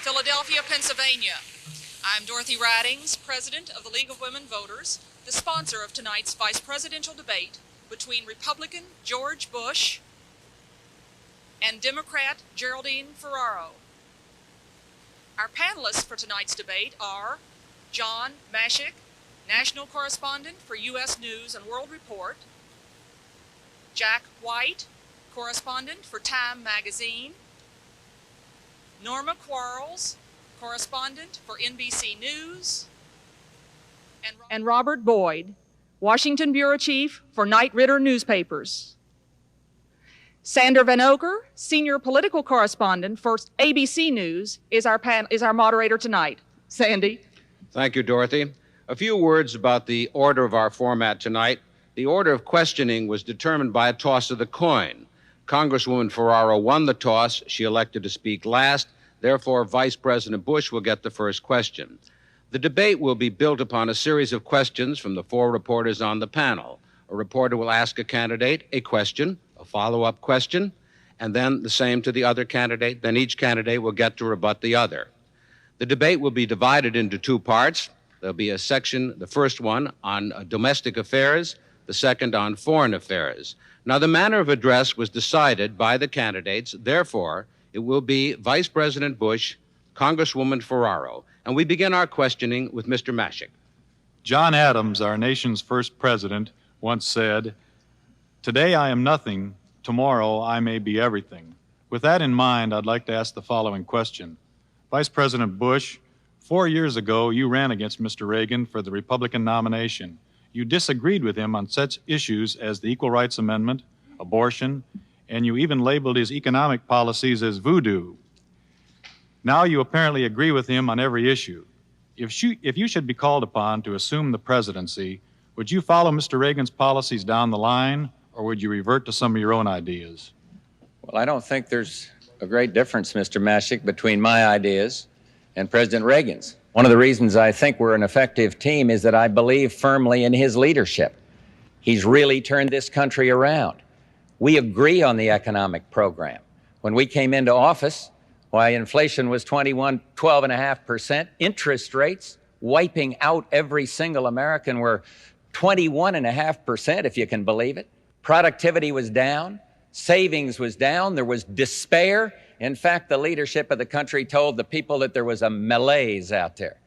Philadelphia, Pennsylvania. I'm Dorothy Ridings, President of the League of Women Voters, the sponsor of tonight's vice presidential debate between Republican George Bush and Democrat Geraldine Ferraro. Our panelists for tonight's debate are John Mashek, National Correspondent for U.S. News and World Report, Jack White, Correspondent for Time Magazine, Norma Quarles, Correspondent for NBC News, and Robert Boyd, Washington Bureau Chief for Knight Ridder Newspapers. Sander Vanocur, Senior Political Correspondent for ABC News, is our moderator tonight. Sandy. Thank you, Dorothy. A few words about the order of our format tonight. The order of questioning was determined by a toss of the coin. Congresswoman Ferraro won the toss. She elected to speak last. Therefore, Vice President Bush will get the first question. The debate will be built upon a series of questions from the four reporters on the panel. A reporter will ask a candidate a question, a follow-up question, and then the same to the other candidate. Then each candidate will get to rebut the other. The debate will be divided into two parts. There'll be a section, the first one, on domestic affairs, the second on foreign affairs. Now, the manner of address was decided by the candidates. Therefore, it will be Vice President Bush, Congresswoman Ferraro. And we begin our questioning with Mr. Mashek. John Adams, our nation's first president, once said, "Today I am nothing, tomorrow I may be everything." With that in mind, I'd like to ask the following question. Vice President Bush, 4 years ago, you ran against Mr. Reagan for the Republican nomination. You disagreed with him on such issues as the Equal Rights Amendment, abortion, and you even labeled his economic policies as voodoo. Now you apparently agree with him on every issue. If you should be called upon to assume the presidency, would you follow Mr. Reagan's policies down the line, or would you revert to some of your own ideas? Well, I don't think there's a great difference, Mr. Mashek, between my ideas and President Reagan's. One of the reasons I think we're an effective team is that I believe firmly in his leadership. He's really turned this country around. We agree on the economic program. When we came into office, why inflation was 12.5%, interest rates wiping out every single American were 21.5%, if you can believe it. Productivity was down, savings was down, there was despair. In fact, the leadership of the country told the people that there was a malaise out there.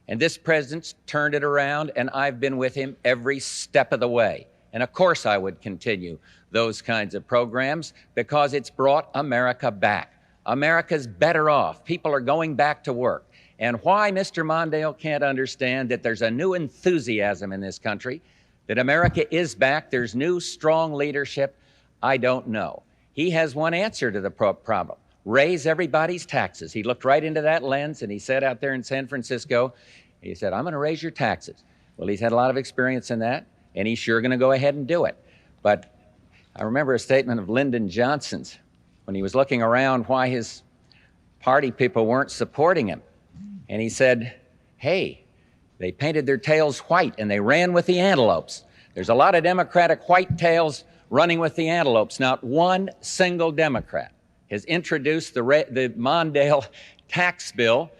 And this president's turned it around, and I've been with him every step of the way. And of course I would continue those kinds of programs because it's brought America back. America's better off. People are going back to work. And why Mr. Mondale can't understand that there's a new enthusiasm in this country, that America is back, there's new, strong leadership, I don't know. He has one answer to the problem. Raise everybody's taxes. He looked right into that lens and he said out there in San Francisco, he said, I'm going to raise your taxes. Well, he's had a lot of experience in that, and he's sure going to go ahead and do it. But I remember a statement of Lyndon Johnson's when he was looking around why his party people weren't supporting him. And he said, hey, they painted their tails white and they ran with the antelopes. There's a lot of Democratic white tails running with the antelopes. Not one single Democrat has introduced the Mondale tax bill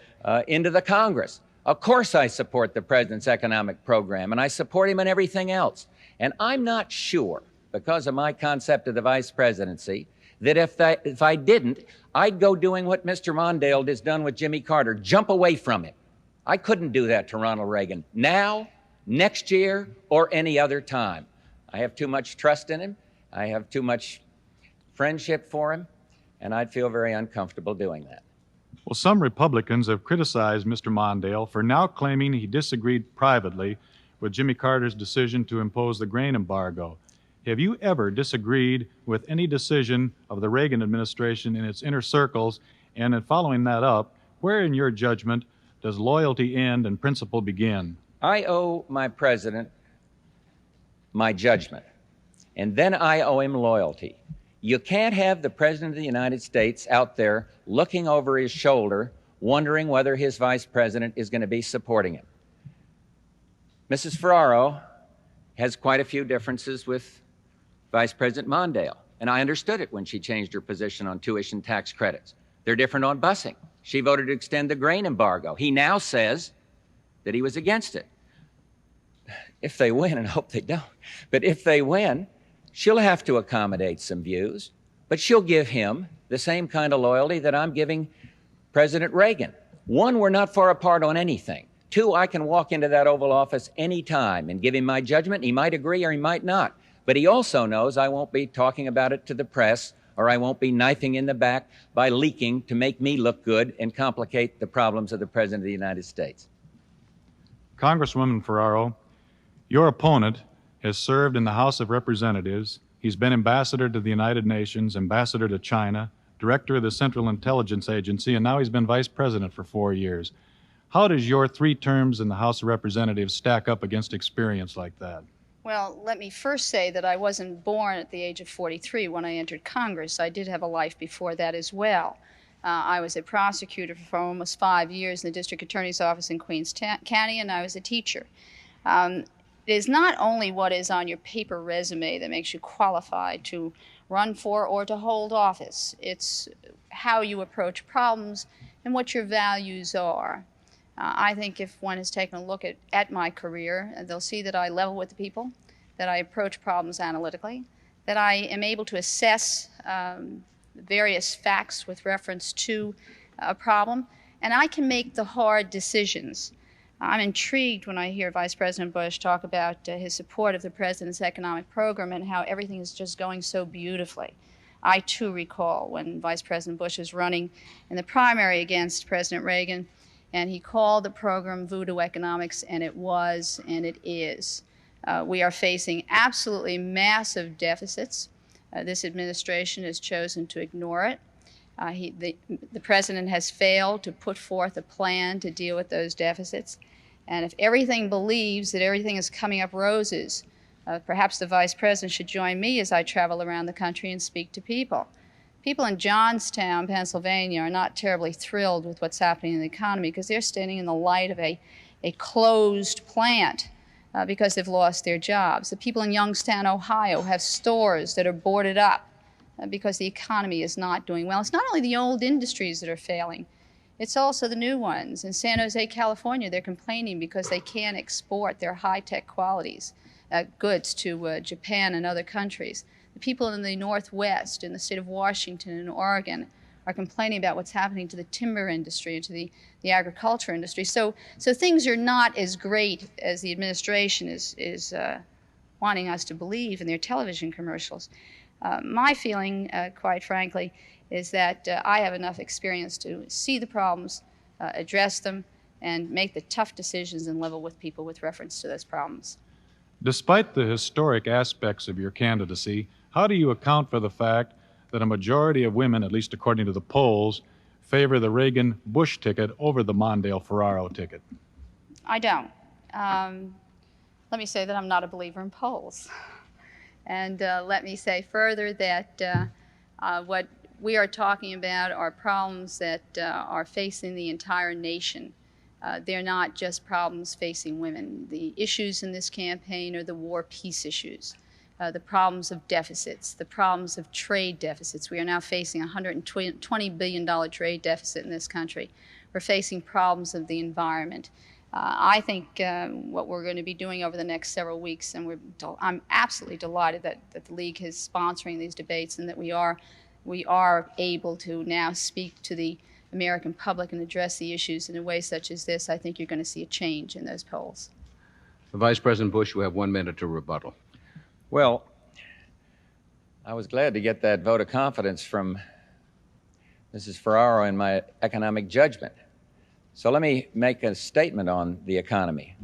into the Congress. Of course I support the president's economic program, and I support him in everything else. And I'm not sure, because of my concept of the vice presidency, that if I didn't, I'd go doing what Mr. Mondale has done with Jimmy Carter, jump away from him. I couldn't do that to Ronald Reagan now, next year, or any other time. I have too much trust in him. I have too much friendship for him, and I'd feel very uncomfortable doing that. Well, some Republicans have criticized Mr. Mondale for now claiming he disagreed privately with Jimmy Carter's decision to impose the grain embargo. Have you ever disagreed with any decision of the Reagan administration in its inner circles? And in following that up, where in your judgment does loyalty end and principle begin? I owe my president my judgment, and then I owe him loyalty. You can't have the President of the United States out there looking over his shoulder, wondering whether his vice president is going to be supporting him. Mrs. Ferraro has quite a few differences with Vice President Mondale, and I understood it when she changed her position on tuition tax credits. They're different on busing. She voted to extend the grain embargo. He now says that he was against it. If they win, and I hope they don't, but if they win, she'll have to accommodate some views, but she'll give him the same kind of loyalty that I'm giving President Reagan. One, we're not far apart on anything. Two, I can walk into that Oval Office anytime and give him my judgment. He might agree or he might not. But he also knows I won't be talking about it to the press, or I won't be knifing in the back by leaking to make me look good and complicate the problems of the President of the United States. Congresswoman Ferraro, your opponent has served in the House of Representatives. He's been ambassador to the United Nations, ambassador to China, director of the Central Intelligence Agency, and now he's been vice president for 4 years. How does your 3 terms in the House of Representatives stack up against experience like that? Well, let me first say that I wasn't born at the age of 43 when I entered Congress. I did have a life before that as well. I was a prosecutor for almost 5 years in the District Attorney's Office in Queens County, and I was a teacher. It is not only what is on your paper resume that makes you qualified to run for or to hold office. It's how you approach problems and what your values are. I think if one has taken a look at my career, they'll see that I level with the people, that I approach problems analytically, that I am able to assess various facts with reference to a problem, and I can make the hard decisions. I'm intrigued when I hear Vice President Bush talk about his support of the President's economic program and how everything is just going so beautifully. I, too, recall when Vice President Bush was running in the primary against President Reagan, and he called the program voodoo economics, and it was, and it is. We are facing absolutely massive deficits. This administration has chosen to ignore it. The President has failed to put forth a plan to deal with those deficits. And if everything believes that everything is coming up roses, perhaps the Vice President should join me as I travel around the country and speak to people. People in Johnstown, Pennsylvania are not terribly thrilled with what's happening in the economy because they're standing in the light of a closed plant because they've lost their jobs. The people in Youngstown, Ohio have stores that are boarded up because the economy is not doing well. It's not only the old industries that are failing, it's also the new ones. In San Jose, California, they're complaining because they can't export their high-tech qualities, goods to Japan and other countries. The people in the Northwest, in the state of Washington and Oregon, are complaining about what's happening to the timber industry and to the agriculture industry. So things are not as great as the administration is wanting us to believe in their television commercials. My feeling, quite frankly, is that I have enough experience to see the problems, address them, and make the tough decisions and level with people with reference to those problems. Despite the historic aspects of your candidacy, how do you account for the fact that a majority of women, at least according to the polls, favor the Reagan-Bush ticket over the Mondale-Ferraro ticket? I don't. Let me say that I'm not a believer in polls. And let me say further that what we are talking about are problems that are facing the entire nation. They're not just problems facing women. The issues in this campaign are the war-peace issues, the problems of deficits, the problems of trade deficits. We are now facing a $120 billion trade deficit in this country. We're facing problems of the environment. I think what we're going to be doing over the next several weeks, and I'm absolutely delighted that the League is sponsoring these debates and that we are able to now speak to the American public and address the issues in a way such as this. I think you're going to see a change in those polls. Vice President Bush, you have 1 minute to rebuttal. Well, I was glad to get that vote of confidence from Mrs. Ferraro in my economic judgment. So let me make a statement on the economy.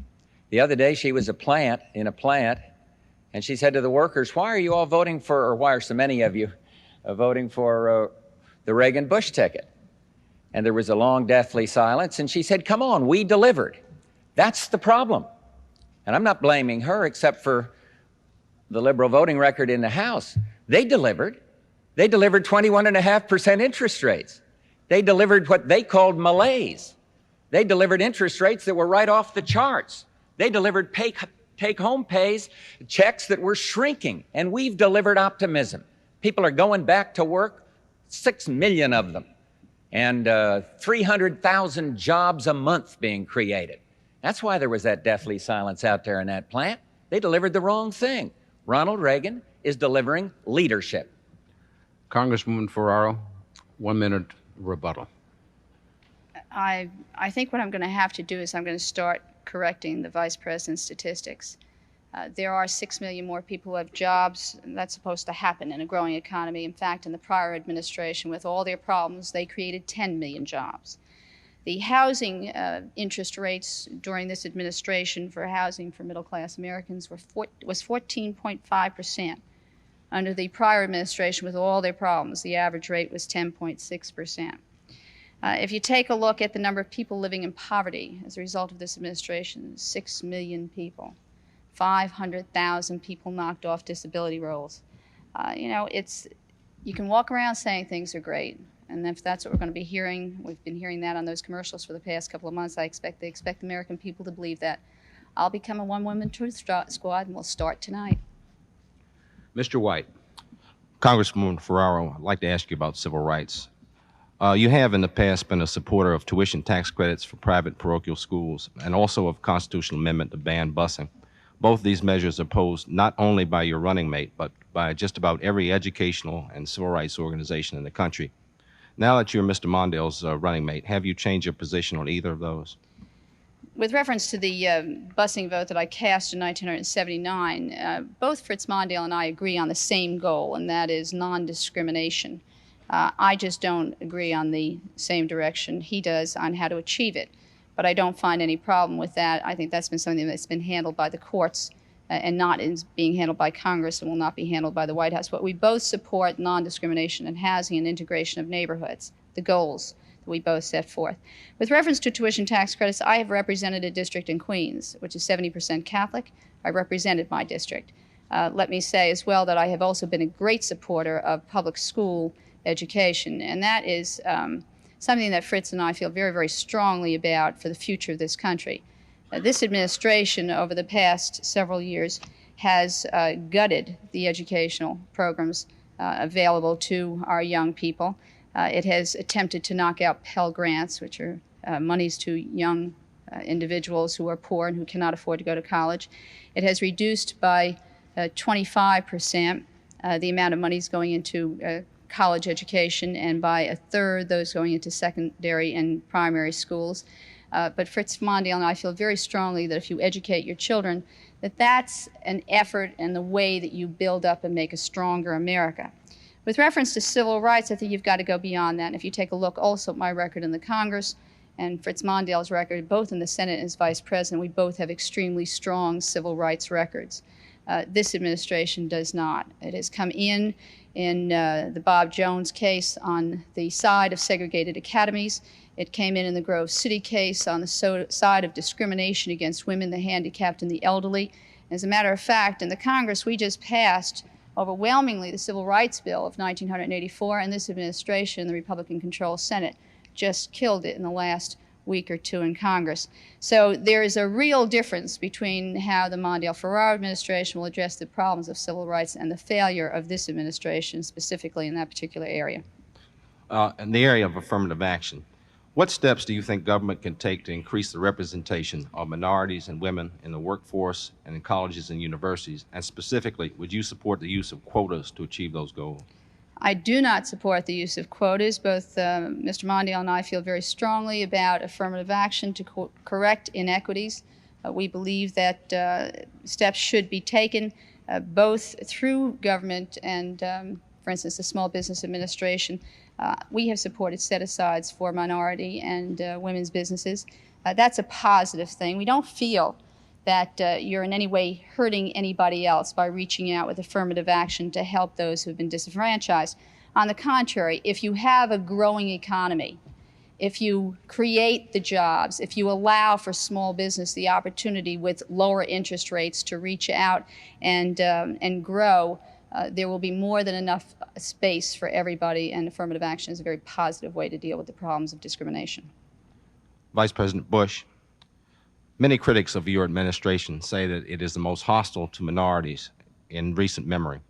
The other day, she was in a plant, and she said to the workers, why are you all voting for, or why are so many of you voting for the Reagan-Bush ticket? And there was a long, deathly silence, and she said, come on, we delivered. That's the problem. And I'm not blaming her except for the liberal voting record in the House. They delivered. They delivered 21.5% interest rates. They delivered what they called malaise. They delivered interest rates that were right off the charts. They delivered take-home pays, checks that were shrinking, and we've delivered optimism. People are going back to work, 6 million of them. and 300,000 jobs a month being created. That's why there was that deathly silence out there in that plant. They delivered the wrong thing. Ronald Reagan is delivering leadership. Congresswoman Ferraro, 1 minute rebuttal. I think what I'm going to have to do is I'm going to start correcting the Vice President's statistics. There are 6 million more people who have jobs, and that's supposed to happen in a growing economy. In fact, in the prior administration, with all their problems, they created 10 million jobs. The housing interest rates during this administration for housing for middle-class Americans was 14.5%. Under the prior administration, with all their problems, the average rate was 10.6%. If you take a look at the number of people living in poverty as a result of this administration, 6 million people. 500,000 people knocked off disability rolls. You can walk around saying things are great, and if that's what we're going to be hearing, we've been hearing that on those commercials for the past couple of months. They expect American people to believe that. I'll become a one-woman truth squad, and we'll start tonight. Mr. White. Congresswoman Ferraro, I'd like to ask you about civil rights. You have in the past been a supporter of tuition tax credits for private parochial schools and also of constitutional amendment to ban busing. Both these measures are opposed not only by your running mate, but by just about every educational and civil rights organization in the country. Now that you're Mr. Mondale's running mate, have you changed your position on either of those? With reference to the busing vote that I cast in 1979, both Fritz Mondale and I agree on the same goal, and that is non-discrimination. I just don't agree on the same direction he does on how to achieve it. But I don't find any problem with that. I think that's been something that's been handled by the courts and not being handled by Congress and will not be handled by the White House. But we both support non-discrimination in housing and integration of neighborhoods, the goals that we both set forth. With reference to tuition tax credits, I have represented a district in Queens, which is 70% Catholic. I represented my district. Let me say as well that I have also been a great supporter of public school education, and that is something that Fritz and I feel very, very strongly about for the future of this country. This administration over the past several years has gutted the educational programs available to our young people. It has attempted to knock out Pell Grants, which are monies to young individuals who are poor and who cannot afford to go to college. It has reduced by 25% the amount of monies going into college education, and by a third those going into secondary and primary schools. But Fritz Mondale and I feel very strongly that if you educate your children, that's an effort and the way that you build up and make a stronger America. With reference to civil rights, I think you've got to go beyond that. And if you take a look also at my record in the Congress and Fritz Mondale's record, both in the Senate as Vice President, we both have extremely strong civil rights records. This administration does not. It has come in the Bob Jones case on the side of segregated academies. It came in the Grove City case on the side of discrimination against women, the handicapped, and the elderly. As a matter of fact, in the Congress, we just passed overwhelmingly the Civil Rights Bill of 1984, and this administration, the Republican-controlled Senate, just killed it in the last week or two in Congress. So there is a real difference between how the Mondale-Ferraro administration will address the problems of civil rights and the failure of this administration, specifically in that particular area. In the area of affirmative action, what steps do you think government can take to increase the representation of minorities and women in the workforce and in colleges and universities? And specifically, would you support the use of quotas to achieve those goals? I do not support the use of quotas. Both Mr. Mondale and I feel very strongly about affirmative action to correct inequities. We believe that steps should be taken both through government and, for instance, the Small Business Administration. We have supported set-asides for minority and women's businesses. That's a positive thing. We don't feel that you're in any way hurting anybody else by reaching out with affirmative action to help those who have been disenfranchised. On the contrary, if you have a growing economy, if you create the jobs, if you allow for small business the opportunity with lower interest rates to reach out and grow, there will be more than enough space for everybody, and affirmative action is a very positive way to deal with the problems of discrimination. Vice President Bush, many critics of your administration say that it is the most hostile to minorities in recent memory.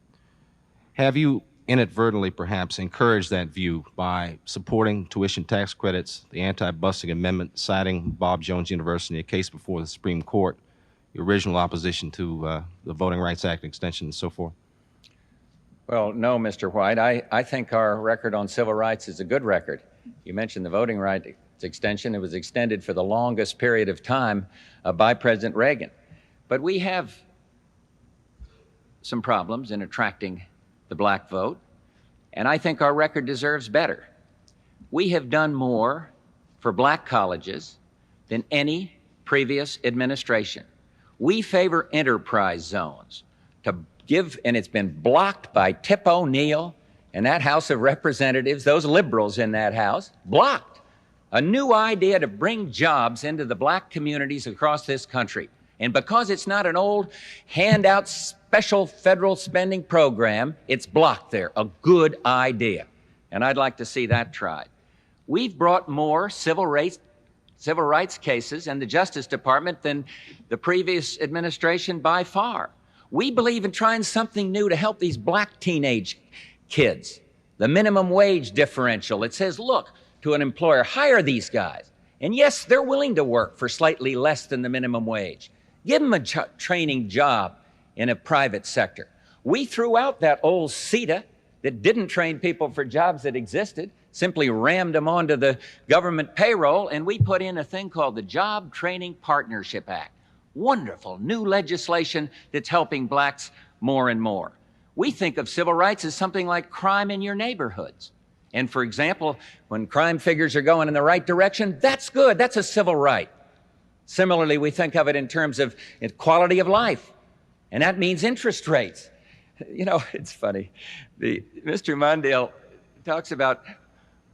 Have you inadvertently perhaps encouraged that view by supporting tuition tax credits, the anti-busing amendment, citing Bob Jones University, a case before the Supreme Court, your original opposition to the Voting Rights Act extension and so forth? Well, no, Mr. White. I think our record on civil rights is a good record. You mentioned the voting rights extension. It was extended for the longest period of time by President Reagan. But we have some problems in attracting the black vote, and I think our record deserves better. We have done more for black colleges than any previous administration. We favor enterprise zones to give, and it's been blocked by Tip O'Neill and that House of Representatives, those liberals in that House, blocked a new idea to bring jobs into the black communities across this country. And because it's not an old handout special federal spending program, it's blocked there. A good idea. And I'd like to see that tried. We've brought more civil rights cases in the Justice Department than the previous administration by far. We believe in trying something new to help these black teenage kids. The minimum wage differential. It says, look, to an employer, hire these guys. And yes, they're willing to work for slightly less than the minimum wage. Give them a training job in a private sector. We threw out that old CETA that didn't train people for jobs that existed, simply rammed them onto the government payroll, and we put in a thing called the Job Training Partnership Act. Wonderful new legislation that's helping blacks more and more. We think of civil rights as something like crime in your neighborhoods. And for example, when crime figures are going in the right direction, that's good. That's a civil right. Similarly, we think of it in terms of quality of life, and that means interest rates. You know, it's funny. Mr. Mondale talks about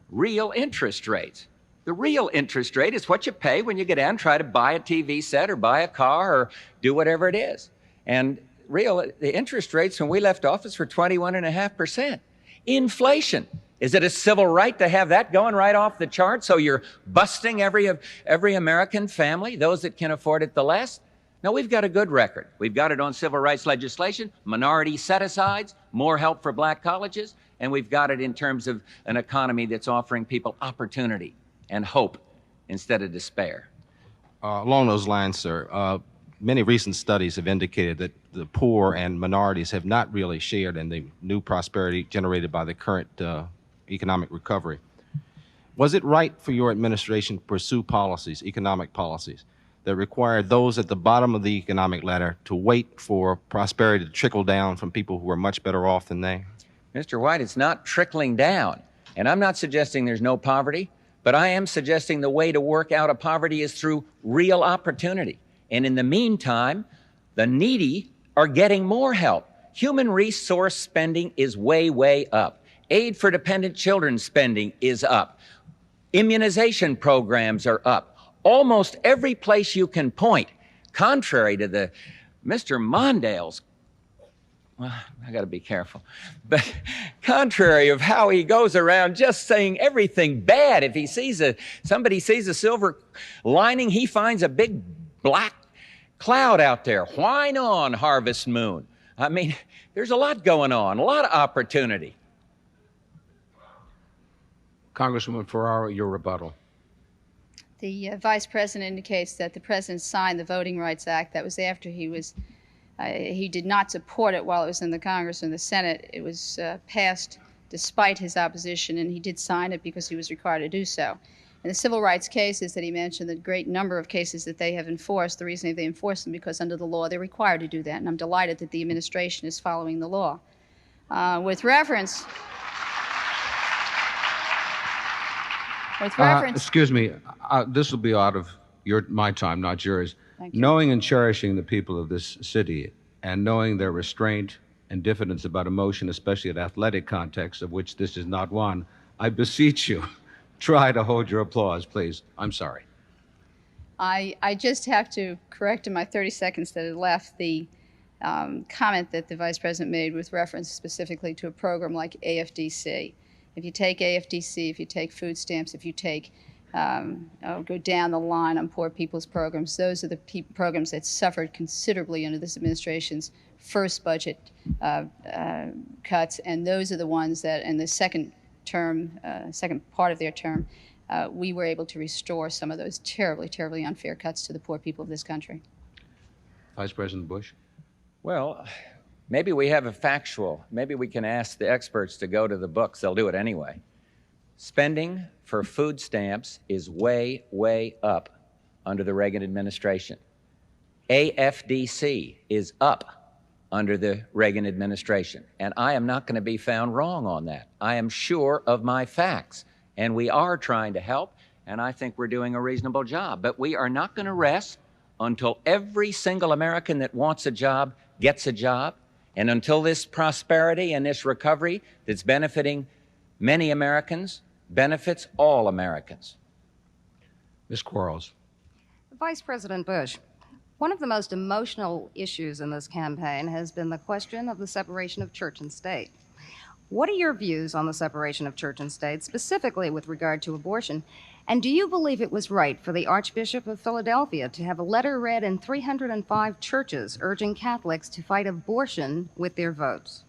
real interest rates. The real interest rate is what you pay when you get out and try to buy a TV set or buy a car or do whatever it is. And the interest rates when we left office were 21.5%. Inflation. Is it a civil right to have that going right off the chart so you're busting every American family, those that can afford it the less? No, we've got a good record. We've got it on civil rights legislation, minority set-asides, more help for black colleges, and we've got it in terms of an economy that's offering people opportunity and hope instead of despair. Along those lines, sir, many recent studies have indicated that the poor and minorities have not really shared in the new prosperity generated by the current economic recovery. Was it right for your administration to pursue policies, economic policies, that required those at the bottom of the economic ladder to wait for prosperity to trickle down from people who are much better off than they? Mr. White, it's not trickling down. And I'm not suggesting there's no poverty, but I am suggesting the way to work out of poverty is through real opportunity. And in the meantime, the needy are getting more help. Human resource spending is way, way up. Aid for dependent children spending is up. Immunization programs are up. Almost every place you can point, contrary to the Mr. Mondale's, well, I got to be careful, but contrary of how he goes around just saying everything bad. If he sees somebody sees a silver lining, he finds a big black cloud out there. Whine on, Harvest Moon. I mean, there's a lot going on, a lot of opportunity. Congresswoman Ferraro, your rebuttal. The Vice President indicates that the President signed the Voting Rights Act. That was after he did not support it while it was in the Congress and the Senate. It was passed despite his opposition, and he did sign it because he was required to do so. In the civil rights cases that he mentioned, the great number of cases that they have enforced, the reason they enforce them because under the law they're required to do that, and I'm delighted that the administration is following the law. With reference, excuse me, this will be out of my time, not yours. Thank you. Knowing and cherishing the people of this city and knowing their restraint and diffidence about emotion, especially in athletic contexts, of which this is not one, I beseech you, try to hold your applause, please. I'm sorry. I just have to correct in my 30 seconds that had left the comment that the Vice President made with reference specifically to a program like AFDC. If you take AFDC, if you take food stamps, if you take go down the line on poor people's programs. Those are the programs that suffered considerably under this administration's first budget cuts, and those are the ones that in the second part of their term, we were able to restore some of those terribly, terribly unfair cuts to the poor people of this country. Vice President Bush. Well, maybe we have a factual. Maybe we can ask the experts to go to the books. They'll do it anyway. Spending for food stamps is way, way up under the Reagan administration. AFDC is up under the Reagan administration. And I am not going to be found wrong on that. I am sure of my facts. And we are trying to help, and I think we're doing a reasonable job. But we are not going to rest until every single American that wants a job gets a job, and until this prosperity and this recovery that's benefiting many Americans benefits all Americans. Ms. Quarles. Vice President Bush, one of the most emotional issues in this campaign has been the question of the separation of church and state. What are your views on the separation of church and state, specifically with regard to abortion? And do you believe it was right for the Archbishop of Philadelphia to have a letter read in 305 churches urging Catholics to fight abortion with their votes?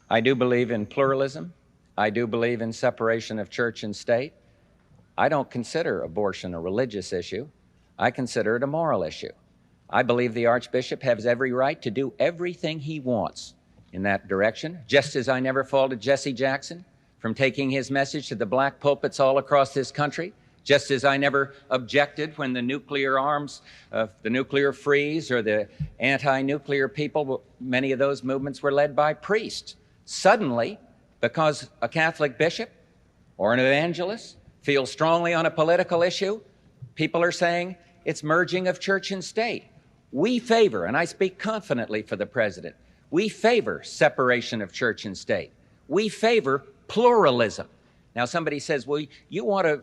I do believe in pluralism. I do believe in separation of church and state. I don't consider abortion a religious issue. I consider it a moral issue. I believe the Archbishop has every right to do everything he wants in that direction, just as I never faulted Jesse Jackson from taking his message to the black pulpits all across this country, just as I never objected when the nuclear arms, the nuclear freeze or the anti-nuclear people, many of those movements were led by priests. Suddenly, because a Catholic bishop or an evangelist feels strongly on a political issue, people are saying it's merging of church and state. We favor, and I speak confidently for the president, we favor separation of church and state. We favor pluralism. Now, somebody says, well, you want to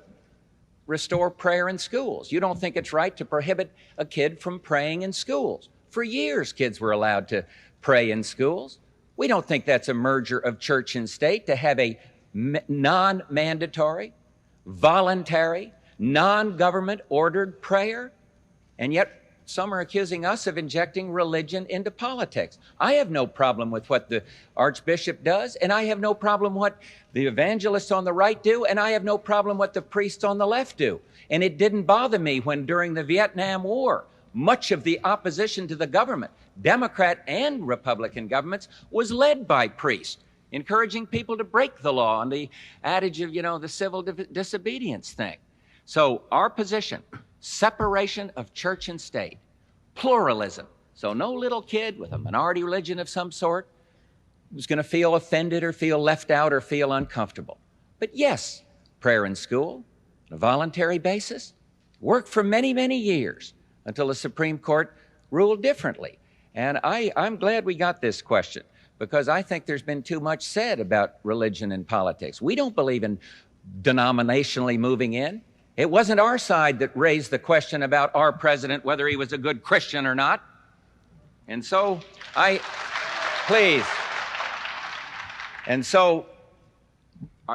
restore prayer in schools. You don't think it's right to prohibit a kid from praying in schools. For years, kids were allowed to pray in schools. We don't think that's a merger of church and state to have a non-mandatory, voluntary, non-government ordered prayer. And yet, some are accusing us of injecting religion into politics. I have no problem with what the Archbishop does, and I have no problem what the evangelists on the right do, and I have no problem what the priests on the left do. And it didn't bother me when during the Vietnam War, much of the opposition to the government, Democrat and Republican governments, was led by priests, encouraging people to break the law on the adage of, the civil disobedience thing. So our position, separation of church and state, pluralism. So no little kid with a minority religion of some sort who's going to feel offended or feel left out or feel uncomfortable. But yes, prayer in school, on a voluntary basis, worked for many, many years until the Supreme Court ruled differently. And I'm glad we got this question, because I think there's been too much said about religion and politics. We don't believe in denominationally moving in. It wasn't our side that raised the question about our president, whether he was a good Christian or not. And so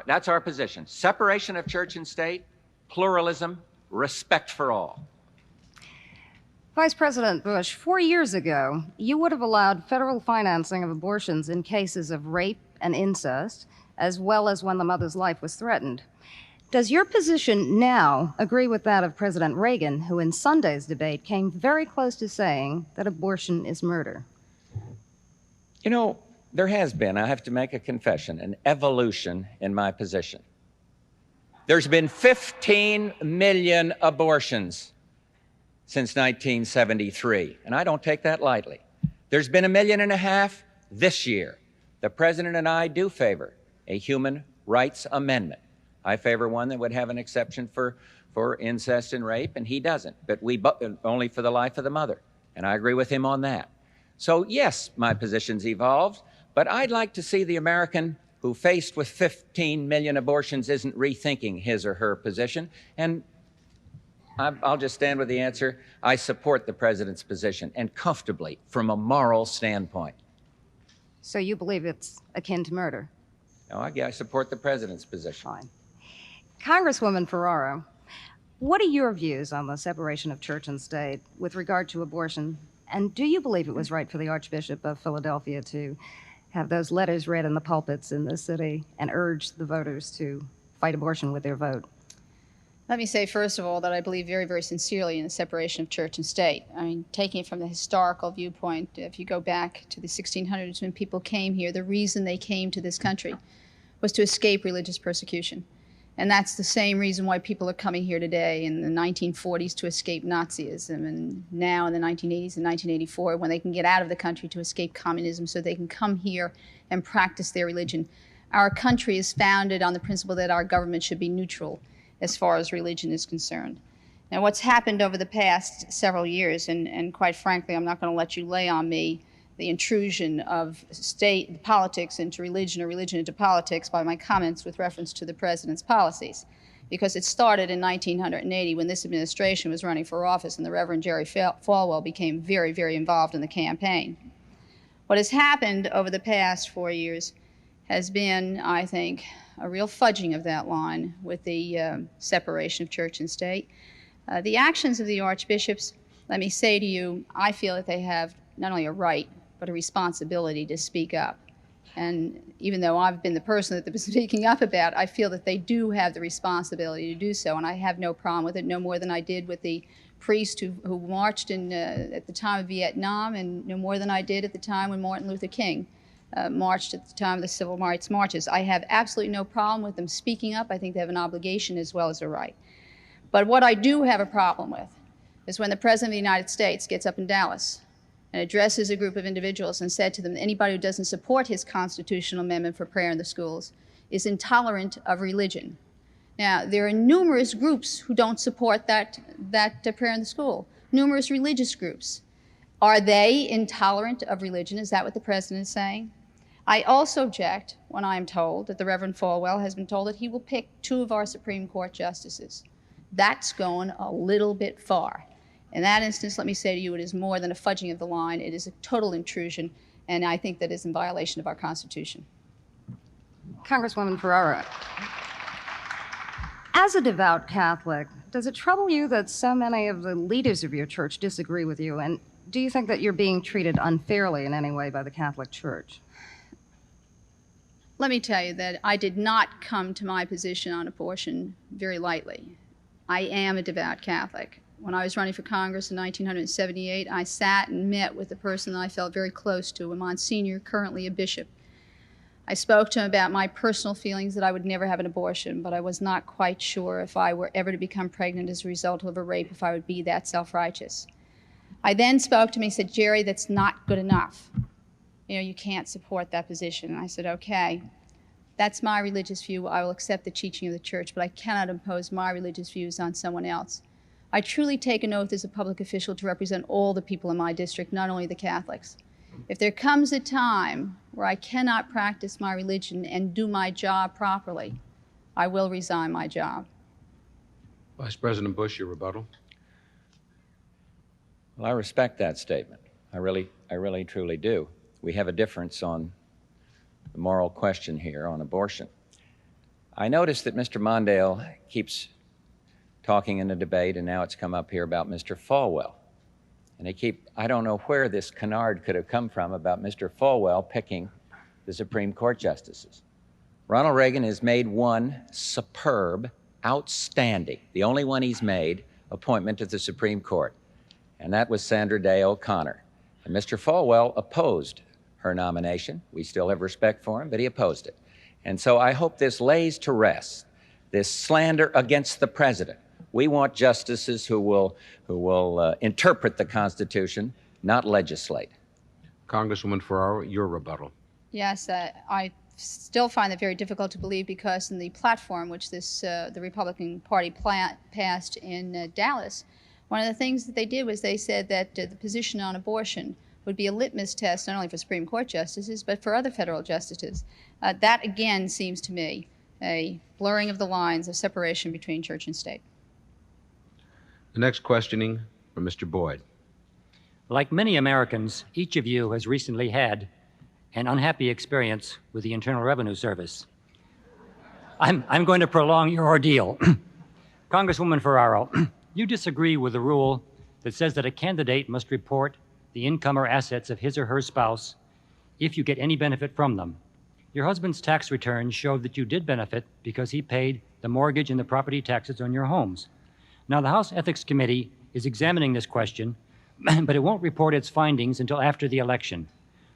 that's our position. Separation of church and state, pluralism, respect for all. Vice President Bush, 4 years ago, you would have allowed federal financing of abortions in cases of rape and incest, as well as when the mother's life was threatened. Does your position now agree with that of President Reagan, who in Sunday's debate came very close to saying that abortion is murder? There has been, I have to make a confession, an evolution in my position. There's been 15 million abortions since 1973, and I don't take that lightly. There's been 1.5 million this year. The president and I do favor a human rights amendment. I favor one that would have an exception for incest and rape, and he doesn't, but only for the life of the mother, and I agree with him on that. So yes, my position's evolved, but I'd like to see the American who, faced with 15 million abortions, isn't rethinking his or her position, and I'll just stand with the answer. I support the president's position, and comfortably from a moral standpoint. So you believe it's akin to murder? No, I support the president's position. Fine. Congresswoman Ferraro, what are your views on the separation of church and state with regard to abortion? And do you believe it was right for the Archbishop of Philadelphia to have those letters read in the pulpits in the city and urge the voters to fight abortion with their vote? Let me say, first of all, that I believe very, very sincerely in the separation of church and state. I mean, taking it from the historical viewpoint, if you go back to the 1600s when people came here, the reason they came to this country was to escape religious persecution. And that's the same reason why people are coming here today in the 1940s to escape Nazism, and now in the 1980s and 1984 when they can get out of the country to escape communism so they can come here and practice their religion. Our country is founded on the principle that our government should be neutral as far as religion is concerned. Now, what's happened over the past several years, and quite frankly, I'm not going to let you lay on me the intrusion of state politics into religion or religion into politics by my comments with reference to the president's policies, because it started in 1980 when this administration was running for office and the Reverend Jerry Falwell became very, very involved in the campaign. What has happened over the past 4 years has been, I think, a real fudging of that line with the separation of church and state. The actions of the archbishops, let me say to you, I feel that they have not only a right, but a responsibility to speak up. And even though I've been the person that they've been speaking up about, I feel that they do have the responsibility to do so, and I have no problem with it, no more than I did with the priest who marched at the time of Vietnam, and no more than I did at the time when Martin Luther King marched at the time of the civil rights marches. I have absolutely no problem with them speaking up. I think they have an obligation as well as a right. But what I do have a problem with is when the President of the United States gets up in Dallas and addresses a group of individuals and said to them, anybody who doesn't support his constitutional amendment for prayer in the schools is intolerant of religion. Now, there are numerous groups who don't support that prayer in the school, numerous religious groups. Are they intolerant of religion? Is that what the President is saying? I also object when I'm told that the Reverend Falwell has been told that he will pick 2 of our Supreme Court justices. That's going a little bit far. In that instance, let me say to you, it is more than a fudging of the line. It is a total intrusion, and I think that is in violation of our Constitution. Congresswoman Ferraro, as a devout Catholic, does it trouble you that so many of the leaders of your church disagree with you, and do you think that you're being treated unfairly in any way by the Catholic Church? Let me tell you that I did not come to my position on abortion very lightly. I am a devout Catholic. When I was running for Congress in 1978, I sat and met with a person that I felt very close to, a Monsignor, currently a bishop. I spoke to him about my personal feelings that I would never have an abortion, but I was not quite sure if I were ever to become pregnant as a result of a rape, if I would be that self-righteous. I then spoke to him, he said, Jerry, that's not good enough. You know, you can't support that position. And I said, okay, that's my religious view. I will accept the teaching of the church, but I cannot impose my religious views on someone else. I truly take an oath as a public official to represent all the people in my district, not only the Catholics. If there comes a time where I cannot practice my religion and do my job properly, I will resign my job. Vice President Bush, your rebuttal. Well, I respect that statement. I really, truly do. We have a difference on the moral question here on abortion. I notice that Mr. Mondale keeps talking in the debate, and now it's come up here about Mr. Falwell. And I don't know where this canard could have come from about Mr. Falwell picking the Supreme Court justices. Ronald Reagan has made one superb, outstanding, the only one he's made, appointment to the Supreme Court, and that was Sandra Day O'Connor. And Mr. Falwell opposed her nomination. We still have respect for him, but he opposed it. And so I hope this lays to rest this slander against the president. We want justices who will interpret the Constitution, not legislate. Congresswoman Ferraro, your rebuttal. Yes, I still find it very difficult to believe because in the platform which the Republican Party passed in Dallas, one of the things that they did was they said that the position on abortion would be a litmus test not only for Supreme Court justices, but for other federal justices. That, again, seems to me a blurring of the lines of separation between church and state. The next questioning from Mr. Boyd. Like many Americans, each of you has recently had an unhappy experience with the Internal Revenue Service. I'm going to prolong your ordeal. Congresswoman Ferraro, you disagree with the rule that says that a candidate must report the income or assets of his or her spouse if you get any benefit from them. Your husband's tax returns showed that you did benefit because he paid the mortgage and the property taxes on your homes. Now, the House Ethics Committee is examining this question, but it won't report its findings until after the election.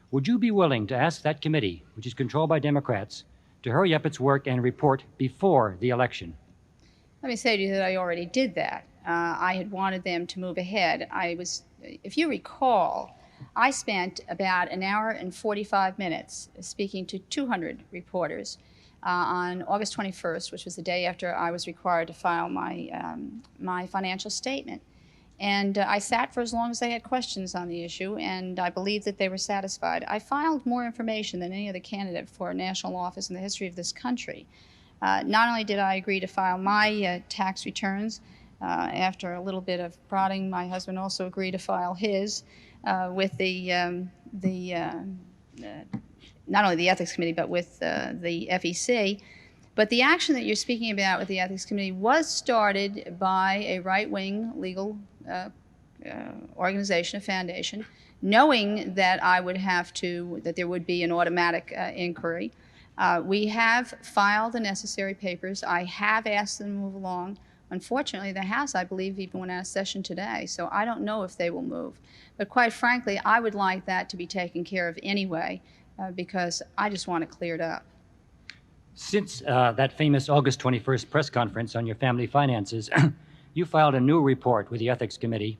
Would you be willing to ask that committee, which is controlled by Democrats, to hurry up its work and report before the election? Let me say to you that I already did that. I had wanted them to move ahead. If you recall, I spent about an hour and 45 minutes speaking to 200 reporters on August 21st, which was the day after I was required to file my financial statement. And I sat for as long as they had questions on the issue, and I believe that they were satisfied. I filed more information than any other candidate for a national office in the history of this country. Not only did I agree to file my tax returns, after a little bit of prodding, my husband also agreed to file his with not only the Ethics Committee, but with the FEC. But the action that you're speaking about with the Ethics Committee was started by a right-wing legal organization, a foundation, knowing that that there would be an automatic inquiry. We have filed the necessary papers. I have asked them to move along. Unfortunately, the House, I believe, even went out of session today, so I don't know if they will move. But quite frankly, I would like that to be taken care of anyway, because I just want it cleared up. Since that famous August 21st press conference on your family finances, you filed a new report with the Ethics Committee,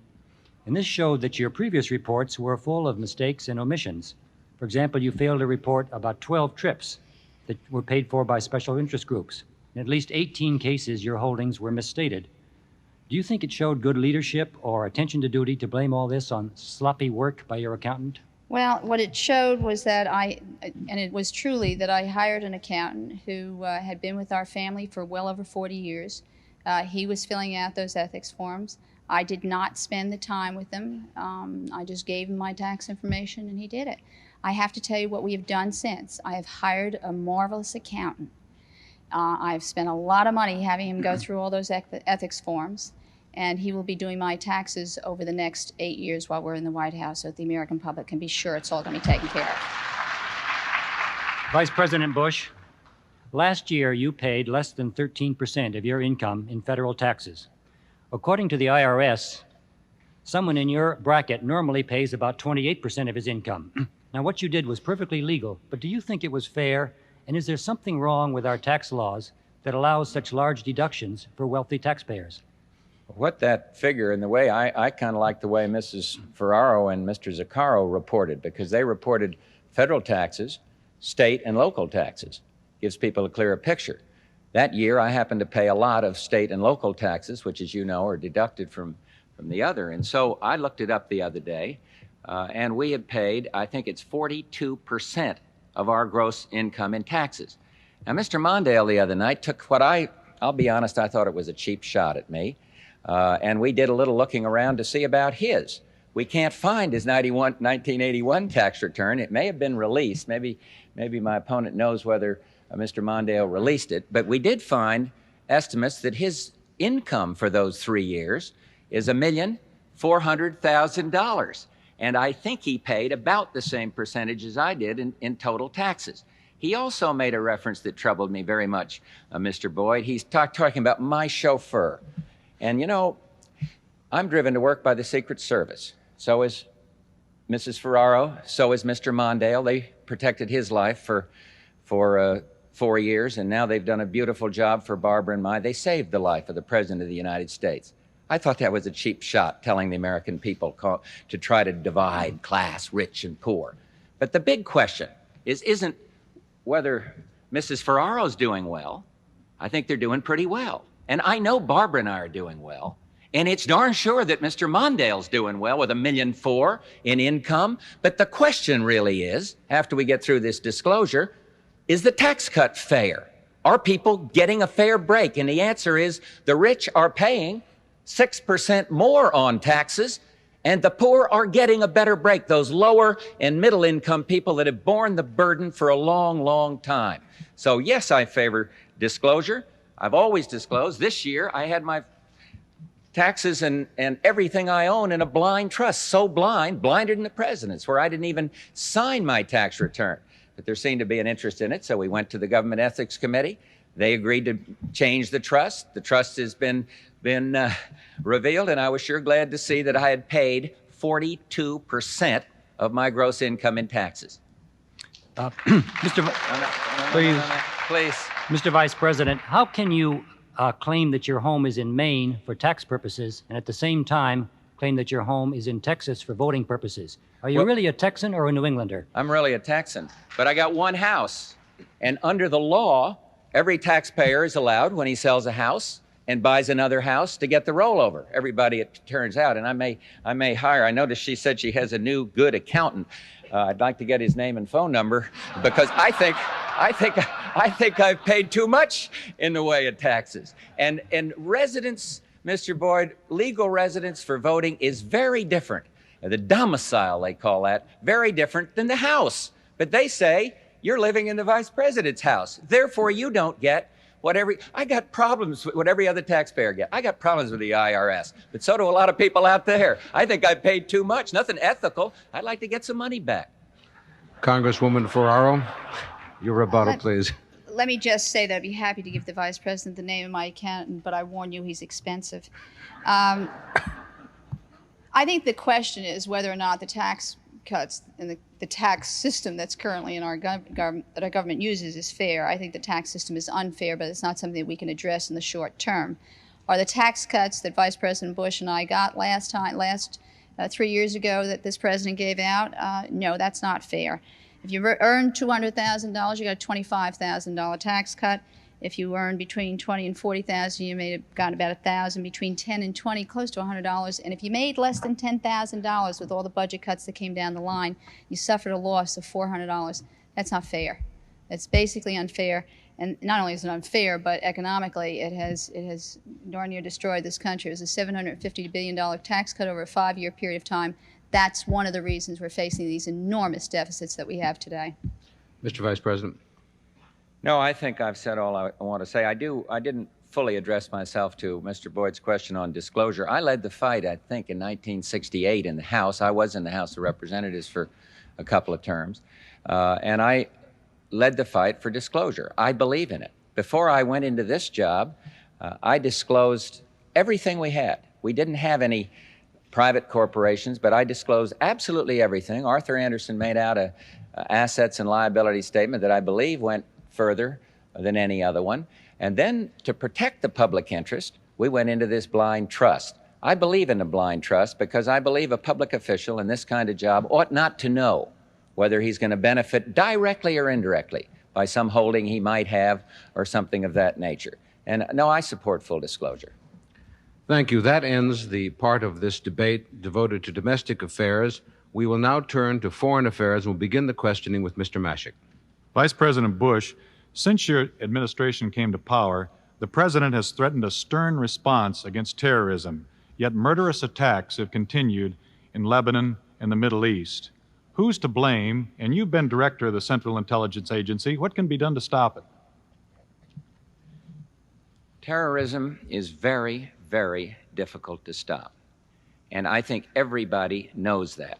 and this showed that your previous reports were full of mistakes and omissions. For example, you failed to report about 12 trips that were paid for by special interest groups. In at least 18 cases, your holdings were misstated. Do you think it showed good leadership or attention to duty to blame all this on sloppy work by your accountant? Well, what it showed was that and it was truly that I hired an accountant who had been with our family for well over 40 years. He was filling out those ethics forms. I did not spend the time with him. I just gave him my tax information and he did it. I have to tell you what we have done since. I have hired a marvelous accountant. I've spent a lot of money having him go through all those ethics forms, and he will be doing my taxes over the next 8 years while we're in the White House, so that the American public can be sure it's all going to be taken care of. Vice President Bush, last year you paid less than 13% of your income in federal taxes. According to the IRS, someone in your bracket normally pays about 28% of his income. Now, what you did was perfectly legal, but do you think it was fair? And is there something wrong with our tax laws that allows such large deductions for wealthy taxpayers? What that figure, and the way I kind of like the way Mrs. Ferraro and Mr. Zuccaro reported, because they reported federal taxes, state and local taxes. Gives people a clearer picture. That year, I happened to pay a lot of state and local taxes, which, as you know, are deducted from the other. And so I looked it up the other day, and we had paid, I think it's 42% of our gross income in taxes. Now, Mr. Mondale the other night took what I'll be honest, I thought it was a cheap shot at me. And we did a little looking around to see about his. We can't find his 1981 tax return. It may have been released. Maybe my opponent knows whether Mr. Mondale released it. But we did find estimates that his income for those 3 years is $1,400,000. And I think he paid about the same percentage as I did in total taxes. He also made a reference that troubled me very much, Mr. Boyd. He's talking about my chauffeur. And, you know, I'm driven to work by the Secret Service. So is Mrs. Ferraro. So is Mr. Mondale. They protected his life for 4 years, and now they've done a beautiful job for Barbara and I. They saved the life of the President of the United States. I thought that was a cheap shot, telling the American people to try to divide class, rich and poor. But the big question isn't whether Mrs. Ferraro's doing well. I think they're doing pretty well. And I know Barbara and I are doing well. And it's darn sure that Mr. Mondale's doing well with $1.4 million in income. But the question really is, after we get through this disclosure, is the tax cut fair? Are people getting a fair break? And the answer is the rich are paying 6% more on taxes, and the poor are getting a better break, those lower and middle income people that have borne the burden for a long, long time. So yes, I favor Disclosure, I've always disclosed. This year, I had my taxes and everything I own in a blind trust, so blind, blinder than the president's, where I didn't even sign my tax return. But there seemed to be an interest in it, so we went to the Government Ethics Committee. They agreed to change the trust. The trust has been revealed, and I was sure glad to see that I had paid 42% of my gross income in taxes. Please. Mr. Vice President, how can you claim that your home is in Maine for tax purposes and at the same time claim that your home is in Texas for voting purposes? Are you really a Texan or a New Englander? I'm really a Texan, but I got one house. And under the law, every taxpayer is allowed, when he sells a house and buys another house, to get the rollover. Everybody, it turns out, and I may hire. I noticed she said she has a new good accountant. I'd like to get his name and phone number, because I think I've paid too much in the way of taxes. And residence, Mr. Boyd, legal residence for voting is very different. The domicile, they call that, very different than the house. But they say you're living in the vice president's house. Therefore, you don't get I got problems with what every other taxpayer gets. I got problems with the IRS, but so do a lot of people out there. I think I paid too much, nothing ethical. I'd like to get some money back. Congresswoman Ferraro, your rebuttal, please. Let me just say that I'd be happy to give the Vice President the name of my accountant, but I warn you, he's expensive. I think the question is whether or not the tax cuts and the tax system that's currently in our government, that our government uses, is fair. I think the tax system is unfair, but it's not something that we can address in the short term. Are the tax cuts that Vice President Bush and I got last 3 years ago that this president gave out? No, that's not fair. If you earn $200,000, you got a $25,000 tax cut. If you earn between $20,000 and $40,000, you may have gotten about $1,000. Between $10,000 and $20,000, close to $100. And if you made less than $10,000 with all the budget cuts that came down the line, you suffered a loss of $400. That's not fair. That's basically unfair. And not only is it unfair, but economically, it has darn near destroyed this country. It was a $750 billion tax cut over a 5-year period of time. That's one of the reasons we're facing these enormous deficits that we have today. Mr. Vice President. No, I think I've said all I want to say. I didn't fully address myself to Mr. Boyd's question on disclosure. I led the fight, I think, in 1968 in the House. I was in the House of Representatives for a couple of terms, and I led the fight for disclosure. I believe in it. Before I went into this job, I disclosed everything we had. We didn't have any private corporations, but I disclosed absolutely everything. Arthur Andersen made out a assets and liability statement that I believe went further than any other one. And then to protect the public interest, we went into this blind trust. I believe in a blind trust because I believe a public official in this kind of job ought not to know whether he's going to benefit directly or indirectly by some holding he might have or something of that nature. And no, I support full disclosure. Thank you. That ends the part of this debate devoted to domestic affairs. We will now turn to foreign affairs and we'll begin the questioning with Mr. Mashek. Vice President Bush, since your administration came to power, the president has threatened a stern response against terrorism, yet murderous attacks have continued in Lebanon and the Middle East. Who's to blame? And you've been director of the Central Intelligence Agency. What can be done to stop it? Terrorism is very, very difficult to stop. And I think everybody knows that.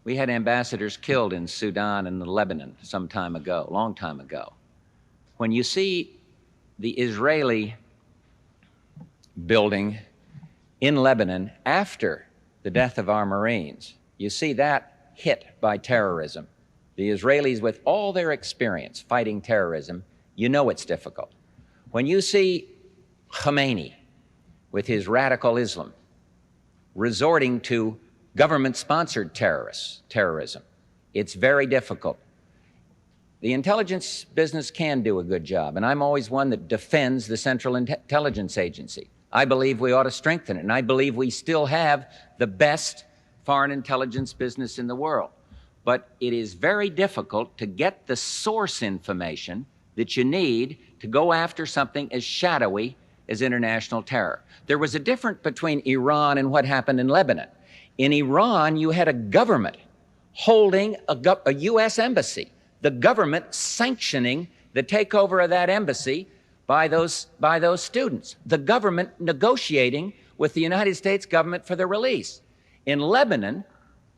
We had ambassadors killed in Sudan and Lebanon some time ago, a long time ago. When you see the Israeli building in Lebanon after the death of our Marines, you see that hit by terrorism. The Israelis, with all their experience fighting terrorism, you know it's difficult. When you see Khomeini with his radical Islam resorting to government-sponsored terrorism, it's very difficult. The intelligence business can do a good job, and I'm always one that defends the Central Intelligence Agency. I believe we ought to strengthen it, and I believe we still have the best foreign intelligence business in the world. But it is very difficult to get the source information that you need to go after something as shadowy as international terror. There was a difference between Iran and what happened in Lebanon. In Iran, you had a government holding a U.S. embassy, the government sanctioning the takeover of that embassy by those students, the government negotiating with the United States government for their release. In Lebanon,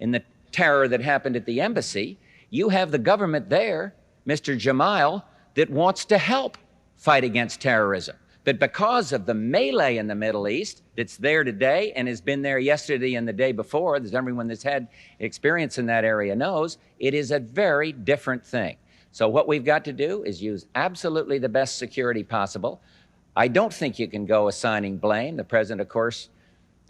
in the terror that happened at the embassy, you have the government there, Mr. Jamal, that wants to help fight against terrorism. But because of the melee in the Middle East that's there today and has been there yesterday and the day before, as everyone that's had experience in that area knows, it is a very different thing. So what we've got to do is use absolutely the best security possible. I don't think you can go assigning blame. The president, of course,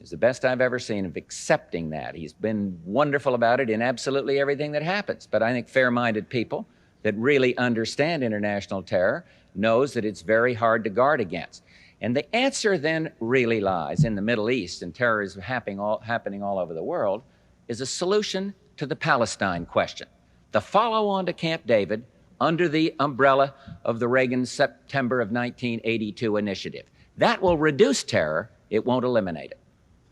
is the best I've ever seen of accepting that. He's been wonderful about it in absolutely everything that happens. But I think fair-minded people that really understand international terror knows that it's very hard to guard against. And the answer then really lies in the Middle East, and terrorism happening all over the world, is a solution to the Palestine question. The follow-on to Camp David under the umbrella of the Reagan September of 1982 initiative. That will reduce terror. It won't eliminate it.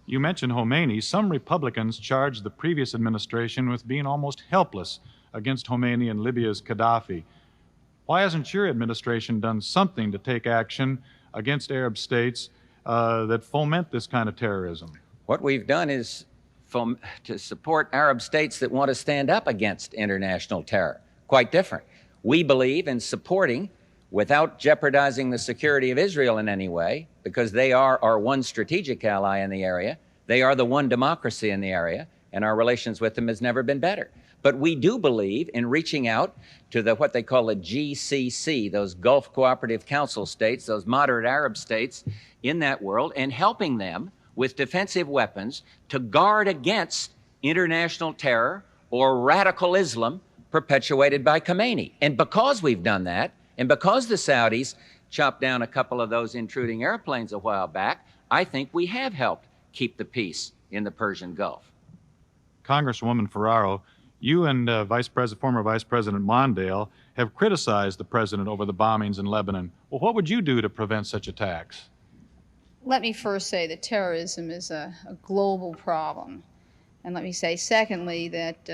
You mentioned Khomeini. Some Republicans charged the previous administration with being almost helpless against Khomeini and Libya's Gaddafi. Why hasn't your administration done something to take action against Arab states that foment this kind of terrorism? What we've done is to support Arab states that want to stand up against international terror. Quite different. We believe in supporting, without jeopardizing the security of Israel in any way, because they are our one strategic ally in the area, they are the one democracy in the area, and our relations with them has never been better. But we do believe in reaching out to what they call the GCC, those Gulf Cooperative Council states, those moderate Arab states in that world, and helping them with defensive weapons to guard against international terror or radical Islam perpetuated by Khomeini. And because we've done that, and because the Saudis chopped down a couple of those intruding airplanes a while back, I think we have helped keep the peace in the Persian Gulf. Congresswoman Ferraro, you and former Vice President Mondale have criticized the president over the bombings in Lebanon. Well, what would you do to prevent such attacks? Let me first say that terrorism is a global problem. And let me say, secondly, that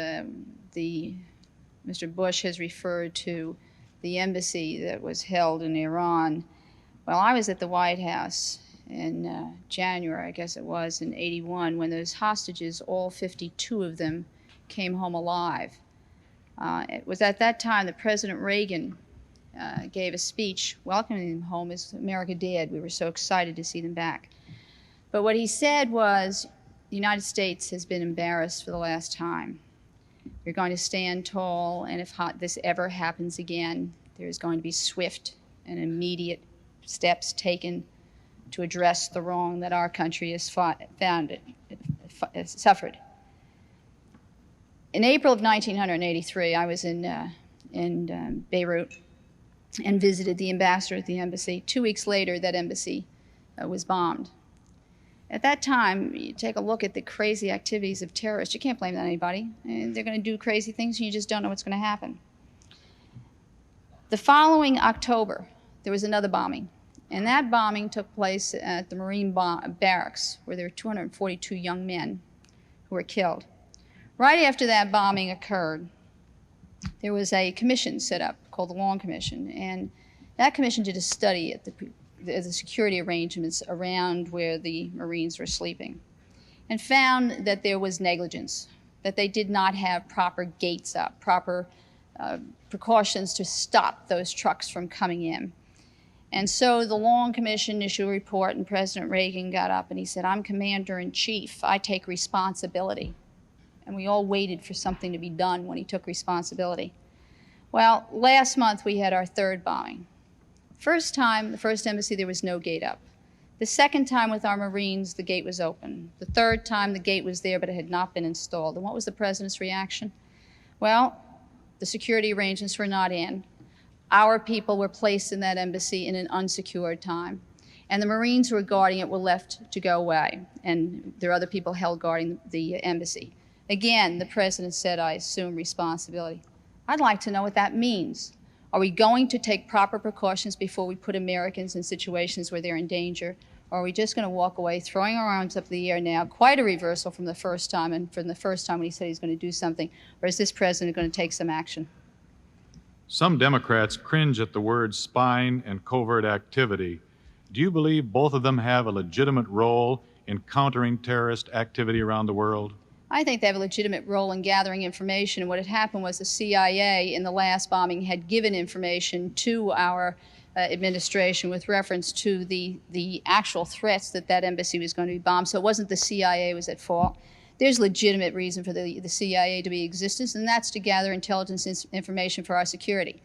Mr. Bush has referred to the embassy that was held in Iran. Well, I was at the White House in January, I guess it was, in '81, when those hostages, all 52 of them, came home alive. It was at that time that President Reagan gave a speech welcoming them home as America did. We were so excited to see them back. But what he said was, the United States has been embarrassed for the last time. We're going to stand tall, and if this ever happens again, there's going to be swift and immediate steps taken to address the wrong that our country has suffered. In April of 1983, I was in Beirut and visited the ambassador at the embassy. 2 weeks later, that embassy was bombed. At that time, you take a look at the crazy activities of terrorists. You can't blame that on anybody. They're going to do crazy things, and you just don't know what's going to happen. The following October, there was another bombing. And that bombing took place at the Marine barracks, where there were 242 young men who were killed. Right after that bombing occurred, there was a commission set up called the Long Commission. And that commission did a study at the security arrangements around where the Marines were sleeping, and found that there was negligence, that they did not have proper gates up, proper precautions to stop those trucks from coming in. And so the Long Commission issued a report, and President Reagan got up and he said, "I'm Commander-in-Chief. I take responsibility." And we all waited for something to be done when he took responsibility. Well, last month we had our third bombing. First time, the first embassy, there was no gate up. The second time with our Marines, the gate was open. The third time, the gate was there, but it had not been installed. And what was the president's reaction? Well, the security arrangements were not in. Our people were placed in that embassy in an unsecured time. And the Marines who were guarding it were left to go away. And there are other people held guarding the embassy. Again, the president said, "I assume responsibility." I'd like to know what that means. Are we going to take proper precautions before we put Americans in situations where they're in danger? Or are we just going to walk away, throwing our arms up in the air now, quite a reversal from the first time, and from the first time when he said he's going to do something? Or is this president going to take some action? Some Democrats cringe at the words spying and covert activity. Do you believe both of them have a legitimate role in countering terrorist activity around the world? I think they have a legitimate role in gathering information. And what had happened was the CIA in the last bombing had given information to our administration with reference to the actual threats that that embassy was going to be bombed. So it wasn't the CIA was at fault. There's legitimate reason for the CIA to be in existence, and that's to gather intelligence information for our security.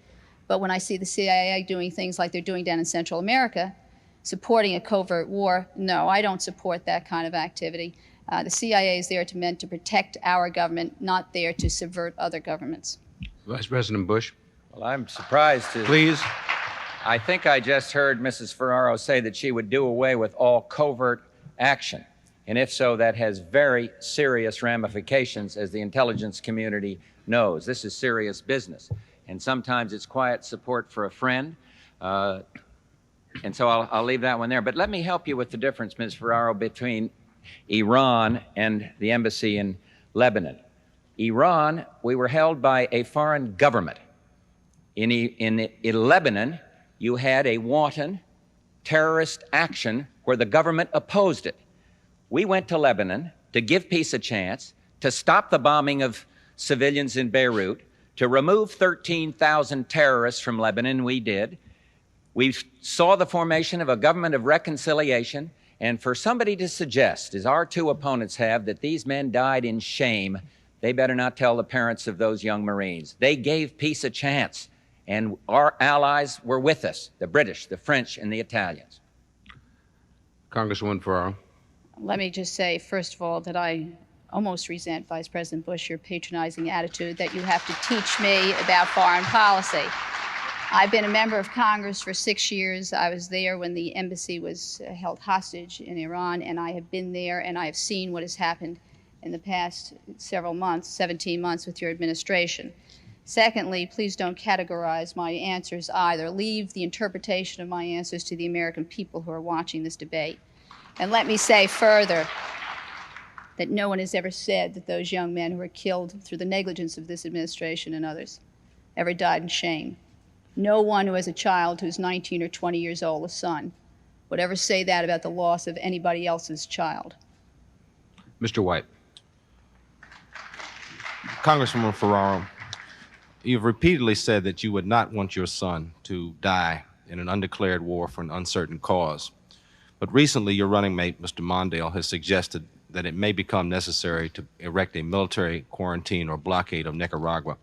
But when I see the CIA doing things like they're doing down in Central America, supporting a covert war, no, I don't support that kind of activity. The CIA is there meant to protect our government, not there to subvert other governments. Vice President Bush. Well, I'm surprised to... Please. I think I just heard Mrs. Ferraro say that she would do away with all covert action. And if so, that has very serious ramifications, as the intelligence community knows. This is serious business. And sometimes it's quiet support for a friend. And so I'll leave that one there. But let me help you with the difference, Ms. Ferraro, between Iran and the embassy in Lebanon. Iran, we were held by a foreign government. In Lebanon, you had a wanton terrorist action where the government opposed it. We went to Lebanon to give peace a chance, to stop the bombing of civilians in Beirut, to remove 13,000 terrorists from Lebanon. We did. We saw the formation of a government of reconciliation, and for somebody to suggest, as our two opponents have, that these men died in shame, they better not tell the parents of those young Marines. They gave peace a chance, and our allies were with us, the British, the French, and the Italians. Congresswoman Ferraro. Let me just say, first of all, that I almost resent, Vice President Bush, your patronizing attitude that you have to teach me about foreign policy. I've been a member of Congress for 6 years. I was there when the embassy was held hostage in Iran, and I have been there and I have seen what has happened in the past several months, 17 months with your administration. Secondly, please don't categorize my answers either. Leave the interpretation of my answers to the American people who are watching this debate. And let me say further that no one has ever said that those young men who were killed through the negligence of this administration and others ever died in shame. No one who has a child who's 19 or 20 years old, a son, would ever say that about the loss of anybody else's child. Mr. White. Congresswoman Ferraro, you've repeatedly said that you would not want your son to die in an undeclared war for an uncertain cause. But recently, your running mate, Mr. Mondale, has suggested that it may become necessary to erect a military quarantine or blockade of Nicaragua.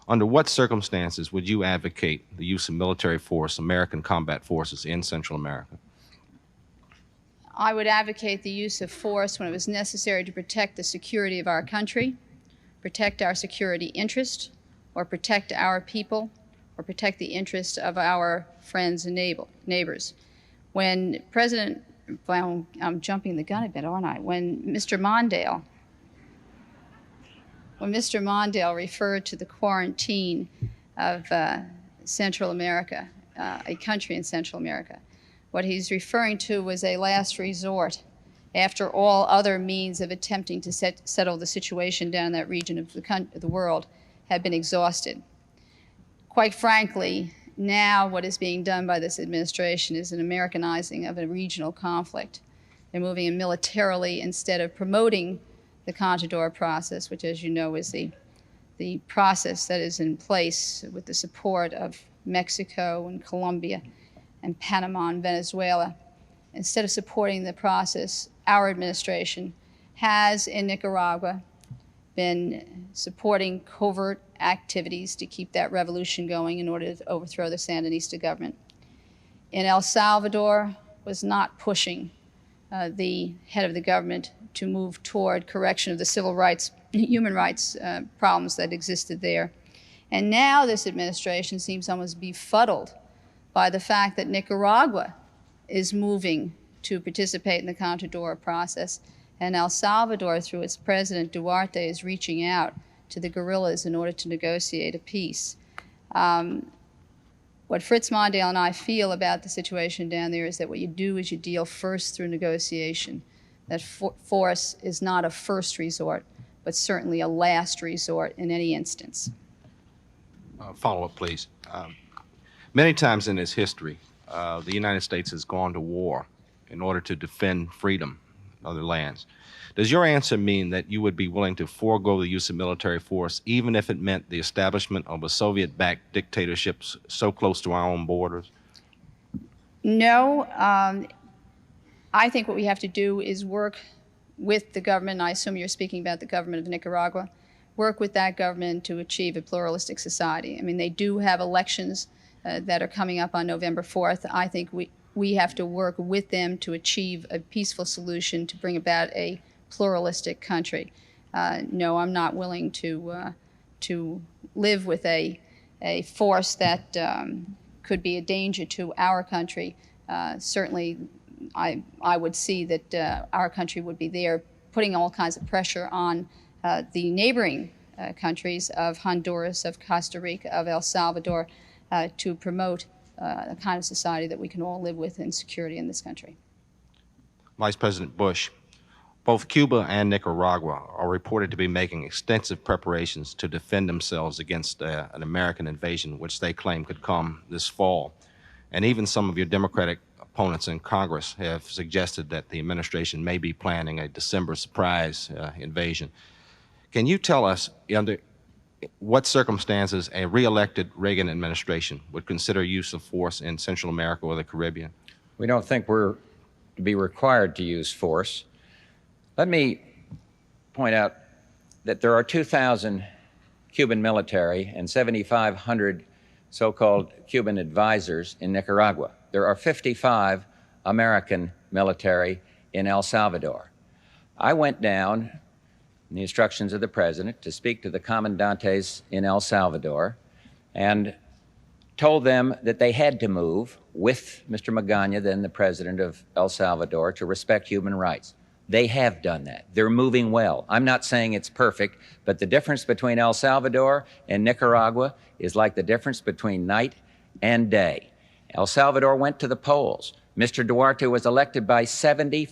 Under what circumstances would you advocate the use of military force, American combat forces, in Central America? I would advocate the use of force when it was necessary to protect the security of our country, protect our security interest, or protect our people, or protect the interest of our friends and neighbors. When well, I'm jumping the gun a bit, aren't I? When Mr. Mondale referred to the quarantine of Central America, a country in Central America, what he's referring to was a last resort after all other means of attempting to settle the situation down in that region of the world had been exhausted. Quite frankly, now what is being done by this administration is an Americanizing of a regional conflict. They're moving in militarily instead of promoting the Contador process, which, as you know, is the process that is in place with the support of Mexico and Colombia and Panama and Venezuela. Instead of supporting the process, our administration has in Nicaragua been supporting covert activities to keep that revolution going in order to overthrow the Sandinista government. In El Salvador, was not pushing the head of the government to move toward correction of the civil rights, human rights problems that existed there. And now this administration seems almost befuddled by the fact that Nicaragua is moving to participate in the Contador process, and El Salvador, through its president Duarte, is reaching out to the guerrillas in order to negotiate a peace. What Fritz Mondale and I feel about the situation down there is that what you do is you deal first through negotiation. That force is not a first resort, but certainly a last resort in any instance. Follow-up, please. Many times in its history, the United States has gone to war in order to defend freedom in other lands. Does your answer mean that you would be willing to forego the use of military force, even if it meant the establishment of a Soviet-backed dictatorship so close to our own borders? No. I think what we have to do is work with the government. I assume you're speaking about the government of Nicaragua. Work with that government to achieve a pluralistic society. I mean, they do have elections that are coming up on November 4th. I think we have to work with them to achieve a peaceful solution to bring about a pluralistic country. No, I'm not willing to live with a force that could be a danger to our country. Certainly, I would see that our country would be there putting all kinds of pressure on the neighboring countries of Honduras, of Costa Rica, of El Salvador to promote a kind of society that we can all live with in security in this country. Vice President Bush, both Cuba and Nicaragua are reported to be making extensive preparations to defend themselves against an American invasion, which they claim could come this fall. And even some of your Democratic opponents in Congress have suggested that the administration may be planning a December surprise invasion. Can you tell us under what circumstances a re-elected Reagan administration would consider use of force in Central America or the Caribbean? We don't think we're to be required to use force. Let me point out that there are 2,000 Cuban military and 7,500 so-called Cuban advisors in Nicaragua. There are 55 American military in El Salvador. I went down in the instructions of the president to speak to the comandantes in El Salvador and told them that they had to move with Mr. Magaña, then the president of El Salvador, to respect human rights. They have done that. They're moving well. I'm not saying it's perfect, but the difference between El Salvador and Nicaragua is like the difference between night and day. El Salvador went to the polls. Mr. Duarte was elected by 70%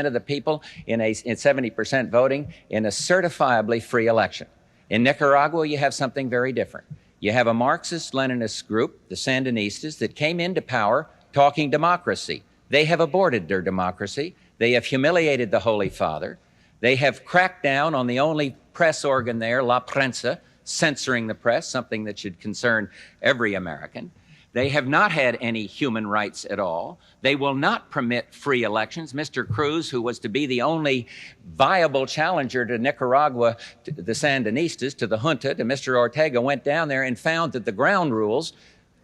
of the people in 70% voting in a certifiably free election. In Nicaragua, you have something very different. You have a Marxist-Leninist group, the Sandinistas, that came into power talking democracy. They have aborted their democracy. They have humiliated the Holy Father. They have cracked down on the only press organ there, La Prensa, censoring the press, something that should concern every American. They have not had any human rights at all. They will not permit free elections. Mr. Cruz, who was to be the only viable challenger to Nicaragua, to the Sandinistas, to the junta, to Mr. Ortega, went down there and found that the ground rules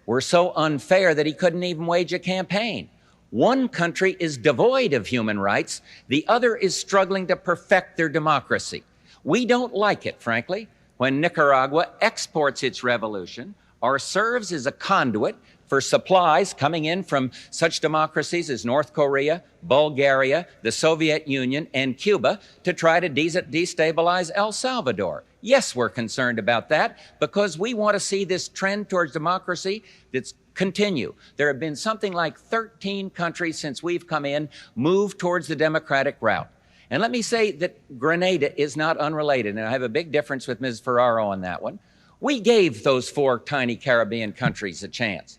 were so unfair that he couldn't even wage a campaign. One country is devoid of human rights. The other is struggling to perfect their democracy. We don't like it, frankly, when Nicaragua exports its revolution or serves as a conduit for supplies coming in from such democracies as North Korea, Bulgaria, the Soviet Union, and Cuba to try to destabilize El Salvador. Yes, we're concerned about that because we want to see this trend towards democracy that's continue. There have been something like 13 countries since we've come in move towards the democratic route. And let me say that Grenada is not unrelated, and I have a big difference with Ms. Ferraro on that one. We gave those 4 tiny Caribbean countries a chance.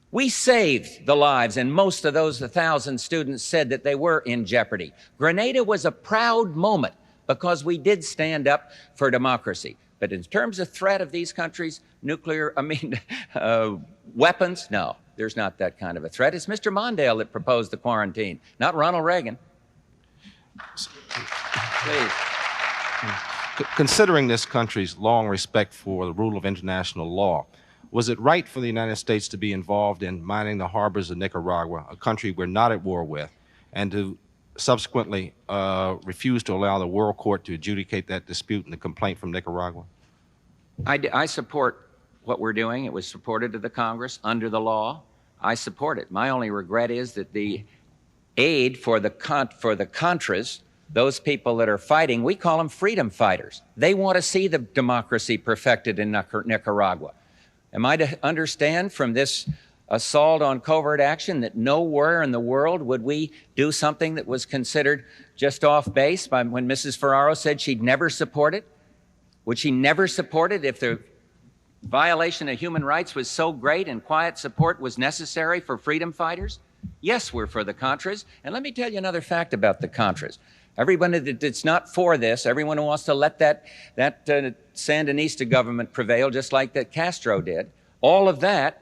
We saved the lives, and most of those 1,000 students said that they were in jeopardy. Grenada was a proud moment because we did stand up for democracy. But in terms of threat of these countries, weapons, no, there's not that kind of a threat. It's Mr. Mondale that proposed the quarantine, not Ronald Reagan. Please. Considering this country's long respect for the rule of international law, was it right for the United States to be involved in mining the harbors of Nicaragua, a country we're not at war with, and to subsequently refuse to allow the World Court to adjudicate that dispute and the complaint from Nicaragua? I support what we're doing. It was supported to the Congress under the law. I support it. My only regret is that the aid for the Contras, those people that are fighting, we call them freedom fighters. They want to see the democracy perfected in Nicaragua. Am I to understand from this assault on covert action that nowhere in the world would we do something that was considered just off base by when Mrs. Ferraro said she'd never support it? Would she never support it if the violation of human rights was so great and quiet support was necessary for freedom fighters? Yes, we're for the Contras. And let me tell you another fact about the Contras. Everyone that's not for this, everyone who wants to let that Sandinista government prevail just like that Castro did, all of that,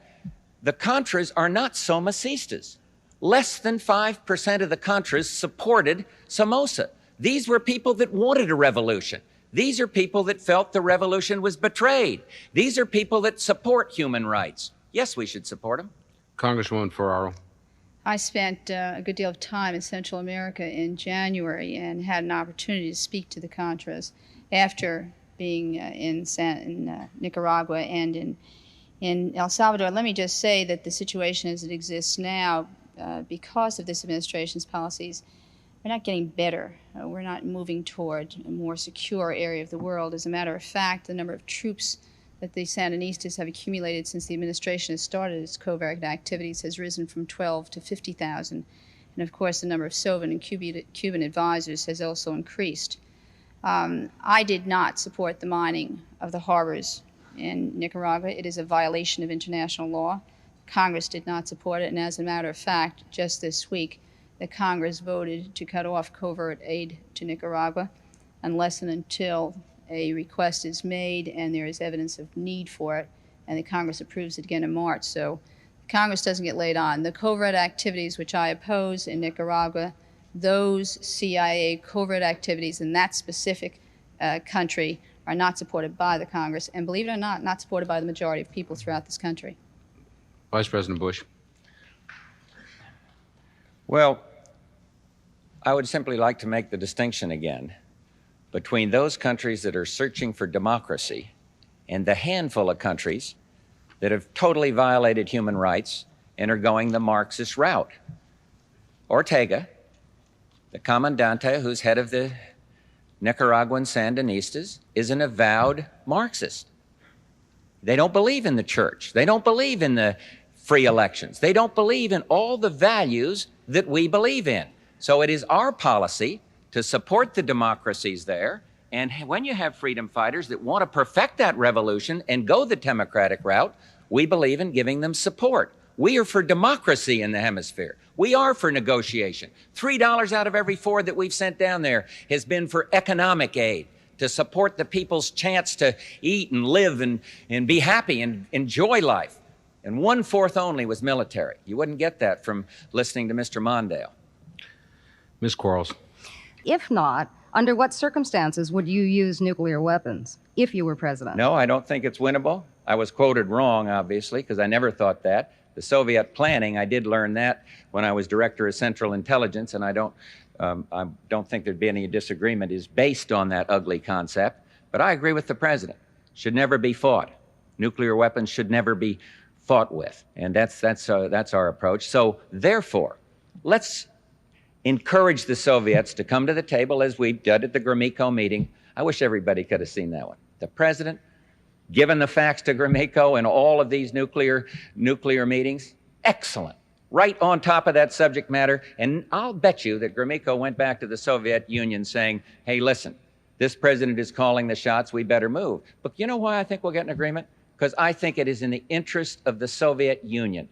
the Contras are not Somocistas. Less than 5% of the Contras supported Somoza. These were people that wanted a revolution. These are people that felt the revolution was betrayed. These are people that support human rights. Yes, we should support them. Congresswoman Ferraro. I spent a good deal of time in Central America in January and had an opportunity to speak to the Contras after being in Nicaragua and in El Salvador. Let me just say that the situation as it exists now, because of this administration's policies, we're not getting better. We're not moving toward a more secure area of the world. As a matter of fact, the number of troops that the Sandinistas have accumulated since the administration has started its covert activities has risen from 12 to 50,000. And of course, the number of Soviet and Cuban advisors has also increased. I did not support the mining of the harbors in Nicaragua. It is a violation of international law. Congress did not support it, and as a matter of fact, just this week, the Congress voted to cut off covert aid to Nicaragua unless and until a request is made and there is evidence of need for it, and the Congress approves it again in March. So Congress doesn't get laid on. The covert activities which I oppose in Nicaragua, those CIA covert activities in that specific country are not supported by the Congress, and believe it or not supported by the majority of people throughout this country. Vice President Bush. Well, I would simply like to make the distinction again between those countries that are searching for democracy and the handful of countries that have totally violated human rights and are going the Marxist route. Ortega, the comandante who's head of the Nicaraguan Sandinistas, is an avowed Marxist. They don't believe in the church. They don't believe in the free elections. They don't believe in all the values that we believe in. So it is our policy to support the democracies there. And when you have freedom fighters that want to perfect that revolution and go the democratic route, we believe in giving them support. We are for democracy in the hemisphere. We are for negotiation. $3 out of every $4 that we've sent down there has been for economic aid, to support the people's chance to eat and live and be happy and enjoy life. And 1/4 only was military. You wouldn't get that from listening to Mr. Mondale. Ms. Quarles. If not, under what circumstances would you use nuclear weapons if you were president? No, I don't think it's winnable. I was quoted wrong, obviously, because I never thought that. The Soviet planning, I did learn that when I was director of Central Intelligence, and I don't think there'd be any disagreement, is based on that ugly concept. But I agree with the president. Should never be fought. Nuclear weapons should never be fought with, and that's our approach. So therefore, let's encourage the Soviets to come to the table as we did at the Gromyko meeting. I wish everybody could have seen that one. The president, given the facts to Gromyko and all of these nuclear meetings, excellent. Right on top of that subject matter. And I'll bet you that Gromyko went back to the Soviet Union saying, hey, listen, this president is calling the shots, we better move. But you know why I think we'll get an agreement? Because I think it is in the interest of the Soviet Union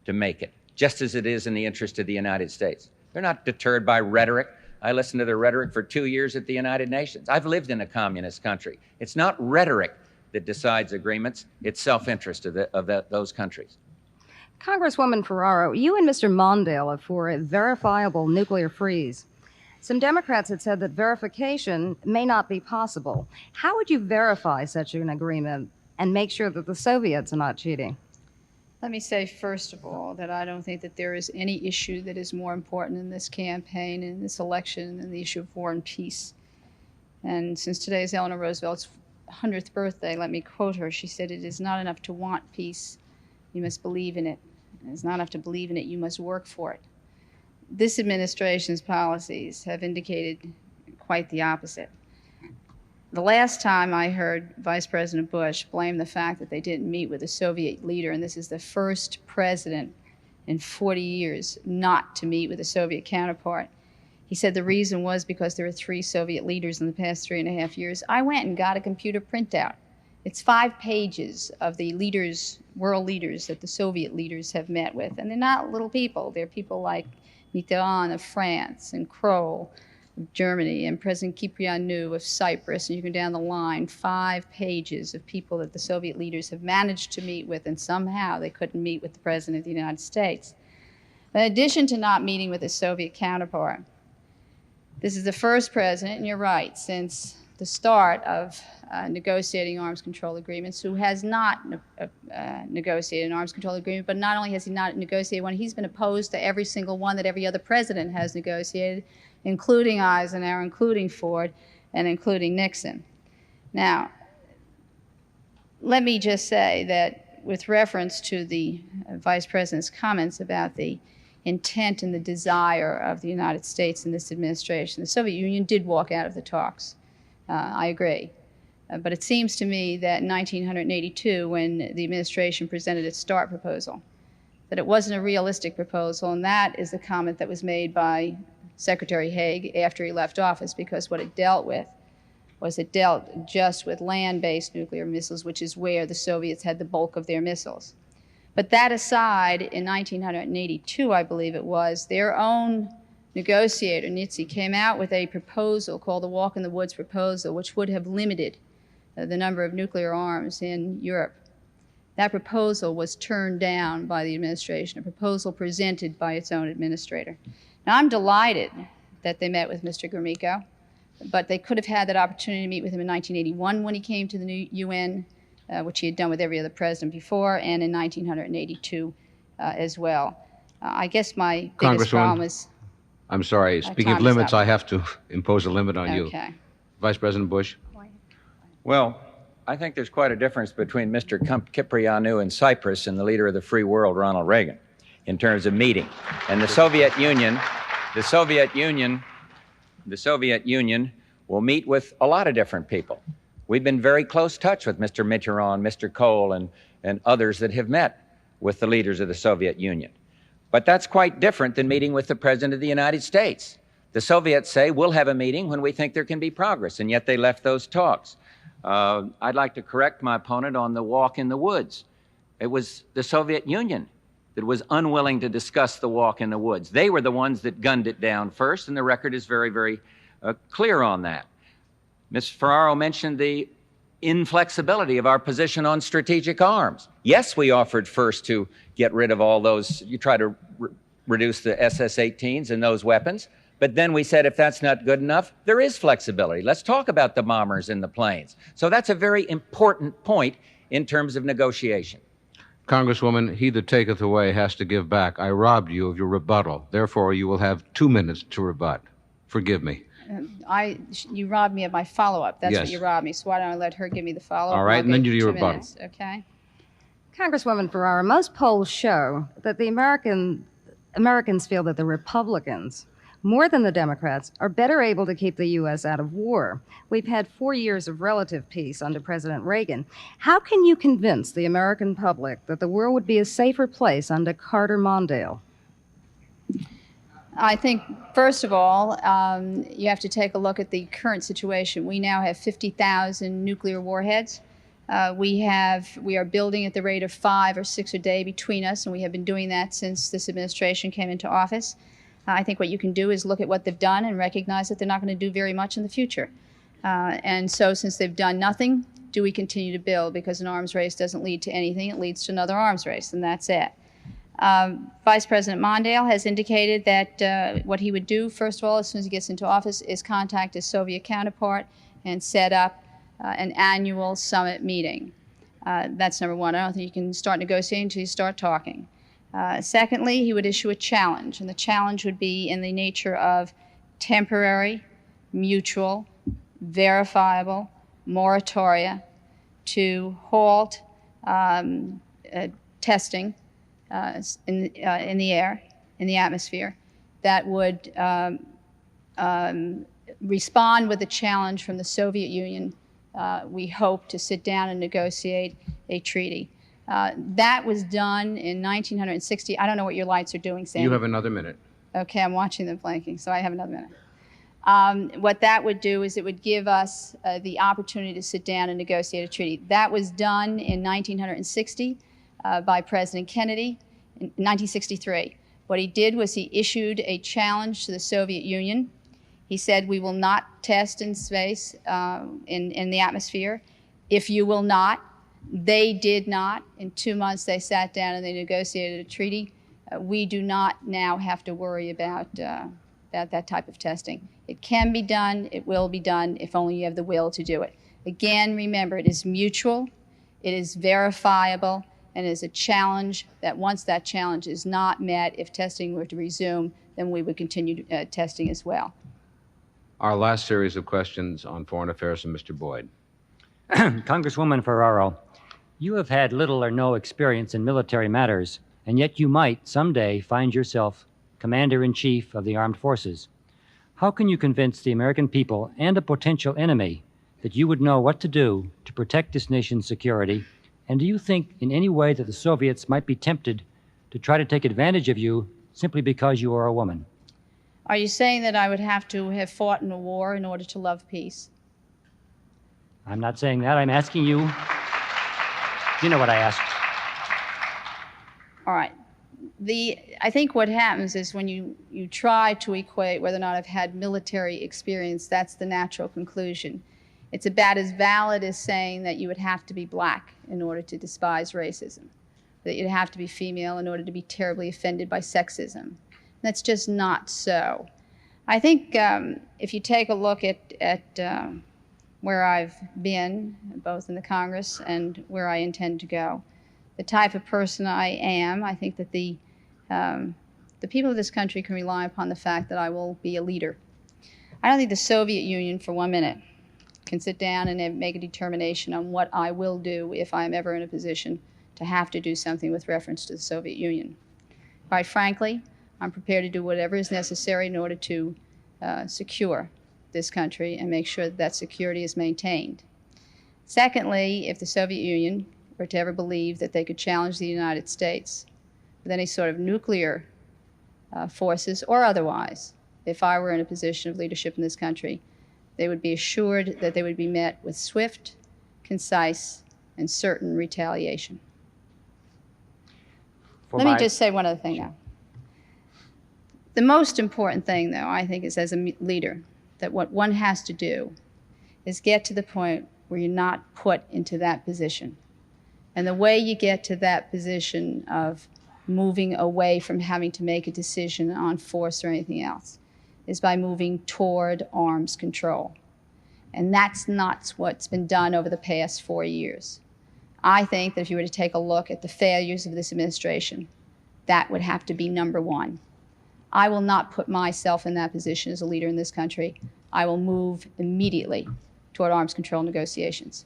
to make it, just as it is in the interest of the United States. They're not deterred by rhetoric. I listened to their rhetoric for 2 years at the United Nations. I've lived in a communist country. It's not rhetoric that decides agreements. It's self-interest of those countries. Congresswoman Ferraro, you and Mr. Mondale are for a verifiable nuclear freeze. Some Democrats had said that verification may not be possible. How would you verify such an agreement and make sure that the Soviets are not cheating? Let me say, first of all, that I don't think that there is any issue that is more important in this campaign, in this election, than the issue of war and peace. And since today is Eleanor Roosevelt's 100th birthday, let me quote her. She said, "It is not enough to want peace. You must believe in it. It is not enough to believe in it. You must work for it." This administration's policies have indicated quite the opposite. The last time I heard Vice President Bush blame the fact that they didn't meet with a Soviet leader, and this is the first president in 40 years not to meet with a Soviet counterpart, he said the reason was because there were 3 Soviet leaders in the past 3.5 years. I went and got a computer printout, It's 5 pages of the leaders, world leaders that the Soviet leaders have met with. And they're not little people. They're people like Mitterrand of France and Kroll of Germany and President Kyprianou of Cyprus. And you go down the line, 5 pages of people that the Soviet leaders have managed to meet with, and somehow they couldn't meet with the President of the United States. In addition to not meeting with his Soviet counterpart, this is the first president, and you're right, since the start of negotiating arms control agreements, who has not negotiated an arms control agreement, but not only has he not negotiated one, he's been opposed to every single one that every other president has negotiated, including Eisenhower, including Ford, and including Nixon. Now, let me just say that with reference to the Vice President's comments about the intent and the desire of the United States in this administration, the Soviet Union did walk out of the talks. I agree. But it seems to me that in 1982, when the administration presented its START proposal, that it wasn't a realistic proposal, and that is the comment that was made by Secretary Haig after he left office, because what it dealt with was it dealt just with land-based nuclear missiles, which is where the Soviets had the bulk of their missiles. But that aside, in 1982, I believe it was, their own negotiator, Nitze, came out with a proposal called the Walk in the Woods proposal, which would have limited the number of nuclear arms in Europe. That proposal was turned down by the administration, a proposal presented by its own administrator. Now, I'm delighted that they met with Mr. Gromyko, but they could have had that opportunity to meet with him in 1981 when he came to the new UN, which he had done with every other president before, and in 1982 as well. I guess my biggest problem is... I'm sorry. Speaking of limits, I have to impose a limit on you. Okay. Vice President Bush. Well, I think there's quite a difference between Mr. Kyprianou in Cyprus and the leader of the free world, Ronald Reagan, in terms of meeting. And the Soviet Union will meet with a lot of different people. We've been very close touch with Mr. Mitterrand, Mr. Kohl, and others that have met with the leaders of the Soviet Union. But that's quite different than meeting with the President of the United States. The Soviets say, we'll have a meeting when we think there can be progress, and yet they left those talks. I'd like to correct my opponent on the walk in the woods. It was the Soviet Union that was unwilling to discuss the walk in the woods. They were the ones that gunned it down first, and the record is very, very clear on that. Ms. Ferraro mentioned the inflexibility of our position on strategic arms. Yes, we offered first to get rid of all those, you try to reduce the SS-18s and those weapons, but then we said if that's not good enough, there is flexibility. Let's talk about the bombers and the planes. So that's a very important point in terms of negotiation. Congresswoman, he that taketh away has to give back. I robbed you of your rebuttal. Therefore, you will have 2 minutes to rebut. Forgive me. You robbed me of my follow-up. That's Yes. what you robbed me. So why don't I let her give me the follow-up? All right, and then you do your 2 rebuttal. minutes, okay? Congresswoman Ferraro, most polls show that the Americans feel that the Republicans, more than the Democrats, are better able to keep the U.S. out of war. We've had 4 years of relative peace under President Reagan. How can you convince the American public that the world would be a safer place under Carter Mondale? I think, first of all, you have to take a look at the current situation. We now have 50,000 nuclear warheads. We are building at the rate of 5 or 6 a day between us, and we have been doing that since this administration came into office. I think what you can do is look at what they've done and recognize that they're not going to do very much in the future. And so since they've done nothing, do we continue to build? Because an arms race doesn't lead to anything. It leads to another arms race, and that's it. Vice President Mondale has indicated that what he would do, first of all, as soon as he gets into office, is contact his Soviet counterpart and set up an annual summit meeting. That's number one. I don't think you can start negotiating until you start talking. Secondly, he would issue a challenge, and the challenge would be in the nature of temporary, mutual, verifiable moratoria to halt testing in the air, in the atmosphere, that would respond with a challenge from the Soviet Union. We hope to sit down and negotiate a treaty. That was done in 1960. I don't know what your lights are doing, Sandy. You have another minute. Okay, I'm watching them blinking, so I have another minute. What that would do is it would give us the opportunity to sit down and negotiate a treaty. That was done in 1960 by President Kennedy in 1963. What he did was he issued a challenge to the Soviet Union. He said, we will not test in space, in the atmosphere. If you will not, they did not. In 2 months, they sat down and they negotiated a treaty. We do not now have to worry about that type of testing. It can be done, it will be done, if only you have the will to do it. Again, remember, it is mutual, it is verifiable, and it is a challenge that once that challenge is not met, if testing were to resume, then we would continue testing as well. Our last series of questions on foreign affairs from Mr. Boyd. Congresswoman Ferraro, you have had little or no experience in military matters, and yet you might someday find yourself Commander-in-Chief of the Armed Forces. How can you convince the American people and a potential enemy that you would know what to do to protect this nation's security? And do you think in any way that the Soviets might be tempted to try to take advantage of you simply because you are a woman? Are you saying that I would have to have fought in a war in order to love peace? I'm not saying that. I'm asking you. You know what I asked. All right. I think what happens is when you try to equate whether or not I've had military experience, that's the natural conclusion. It's about as valid as saying that you would have to be black in order to despise racism, that you'd have to be female in order to be terribly offended by sexism. That's just not so. I think if you take a look at where I've been, both in the Congress and where I intend to go, the type of person I am, I think that the people of this country can rely upon the fact that I will be a leader. I don't think the Soviet Union, for 1 minute, can sit down and make a determination on what I will do if I'm ever in a position to have to do something with reference to the Soviet Union. Quite frankly, I'm prepared to do whatever is necessary in order to secure this country and make sure that security is maintained. Secondly, if the Soviet Union were to ever believe that they could challenge the United States with any sort of nuclear forces or otherwise, if I were in a position of leadership in this country, they would be assured that they would be met with swift, concise, and certain retaliation. Let me just say one other thing now. The most important thing, though, I think, is as a leader, that what one has to do is get to the point where you're not put into that position. And the way you get to that position of moving away from having to make a decision on force or anything else is by moving toward arms control. And that's not what's been done over the past 4 years. I think that if you were to take a look at the failures of this administration, that would have to be number one. I will not put myself in that position as a leader in this country. I will move immediately toward arms control negotiations.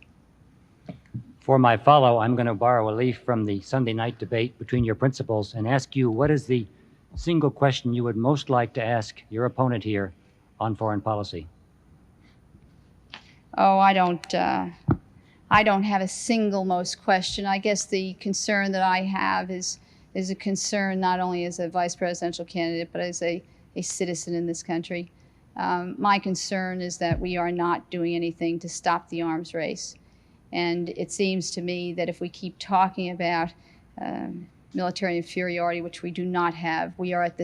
For my follow, I'm going to borrow a leaf from the Sunday night debate between your principals and ask you, what is the single question you would most like to ask your opponent here on foreign policy? Oh, I don't have a single most question. I guess the concern that I have is a concern not only as a vice presidential candidate, but as a citizen in this country. My concern is that we are not doing anything to stop the arms race. And it seems to me that if we keep talking about military inferiority, which we do not have, we're at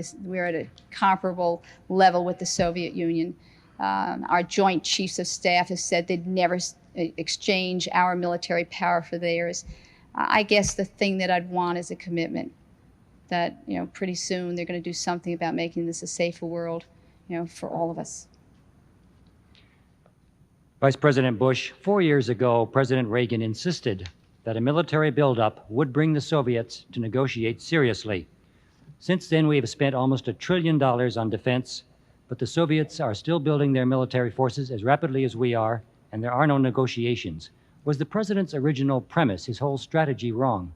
a comparable level with the Soviet Union. Our Joint Chiefs of Staff have said they'd never exchange our military power for theirs. I guess the thing that I'd want is a commitment that, pretty soon they're going to do something about making this a safer world, for all of us. Vice President Bush, 4 years ago, President Reagan insisted that a military buildup would bring the Soviets to negotiate seriously. Since then, we have spent almost $1 trillion on defense, but the Soviets are still building their military forces as rapidly as we are, and there are no negotiations. Was the president's original premise, his whole strategy, wrong?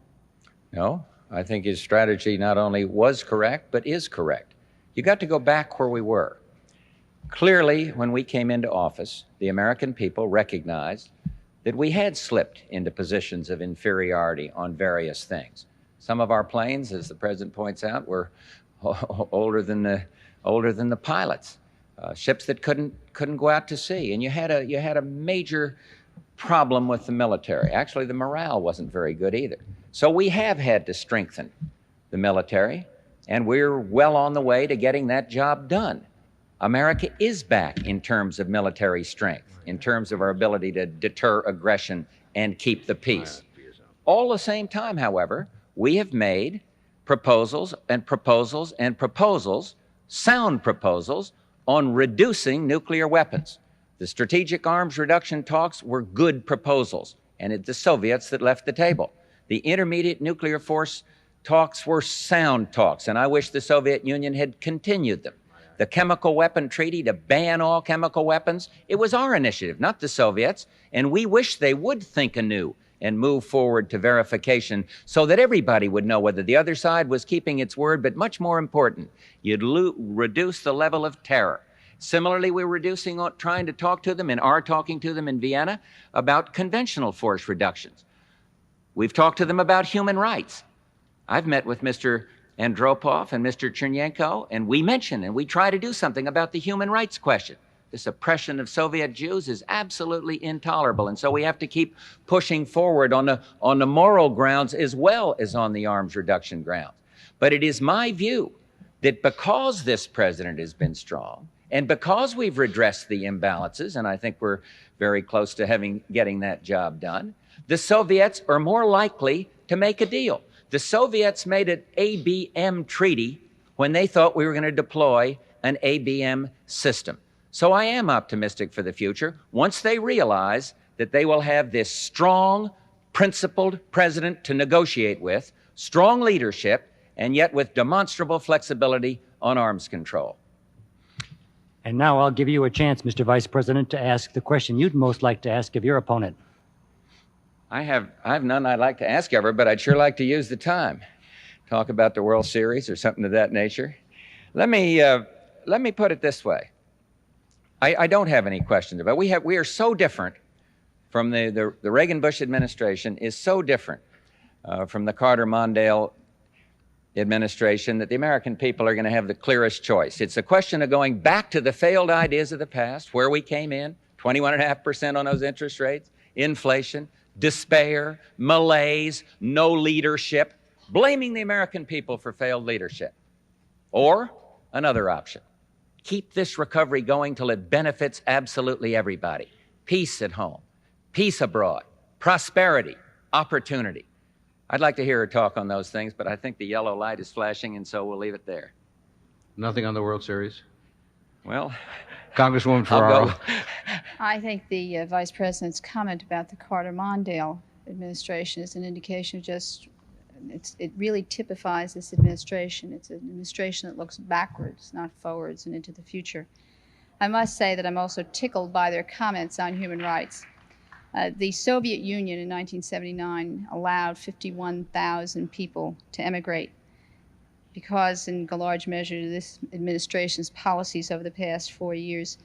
No, I think his strategy not only was correct, but is correct. You got to go back where we were. Clearly, when we came into office, the American people recognized that we had slipped into positions of inferiority on various things. Some of our planes, as the president points out, were older than the pilots. ships that couldn't go out to sea. And you had a major problem with the military. Actually, the morale wasn't very good either. So we have had to strengthen the military, and we're well on the way to getting that job done. America is back in terms of military strength, in terms of our ability to deter aggression and keep the peace. All the same time, however, we have made proposals and proposals and proposals, sound proposals, on reducing nuclear weapons. The strategic arms reduction talks were good proposals, and it's the Soviets that left the table. The intermediate nuclear force talks were sound talks, and I wish the Soviet Union had continued them. The chemical weapon treaty to ban all chemical weapons, it was our initiative, not the Soviets, and we wish they would think anew and move forward to verification so that everybody would know whether the other side was keeping its word, but much more important, you'd reduce the level of terror. Similarly, we're trying to talk to them and are talking to them in Vienna about conventional force reductions. We've talked to them about human rights. I've met with Mr. Andropov and Mr. Chernyenko, and we mention and we try to do something about the human rights question. The suppression of Soviet Jews is absolutely intolerable, and so we have to keep pushing forward on the moral grounds as well as on the arms reduction grounds. But it is my view that because this president has been strong, and because we've redressed the imbalances, and I think we're very close to getting that job done, the Soviets are more likely to make a deal. The Soviets made an ABM treaty when they thought we were going to deploy an ABM system. So I am optimistic for the future once they realize that they will have this strong, principled president to negotiate with, strong leadership, and yet with demonstrable flexibility on arms control. And now I'll give you a chance, Mr. Vice President, to ask the question you'd most like to ask of your opponent. I have none I'd like to ask ever, but I'd sure like to use the time. Talk about the World Series or something of that nature. Let me put it this way. I don't have any questions about it. We are so different from the Reagan-Bush administration is so different from the Carter-Mondale administration that the American people are going to have the clearest choice. It's a question of going back to the failed ideas of the past, where we came in, 21.5% on those interest rates, inflation, despair, malaise, no leadership, blaming the American people for failed leadership. Or another option, keep this recovery going till it benefits absolutely everybody. Peace at home, peace abroad, prosperity, opportunity. I'd like to hear her talk on those things, but I think the yellow light is flashing, and so we'll leave it there. Nothing on the World Series? Well, Congresswoman Ferraro. I think the Vice President's comment about the Carter-Mondale administration is an indication of just, it really typifies this administration. It's an administration that looks backwards, not forwards and into the future. I must say that I'm also tickled by their comments on human rights. The Soviet Union in 1979 allowed 51,000 people to emigrate because, in large measure, this administration's policies over the past 4 years,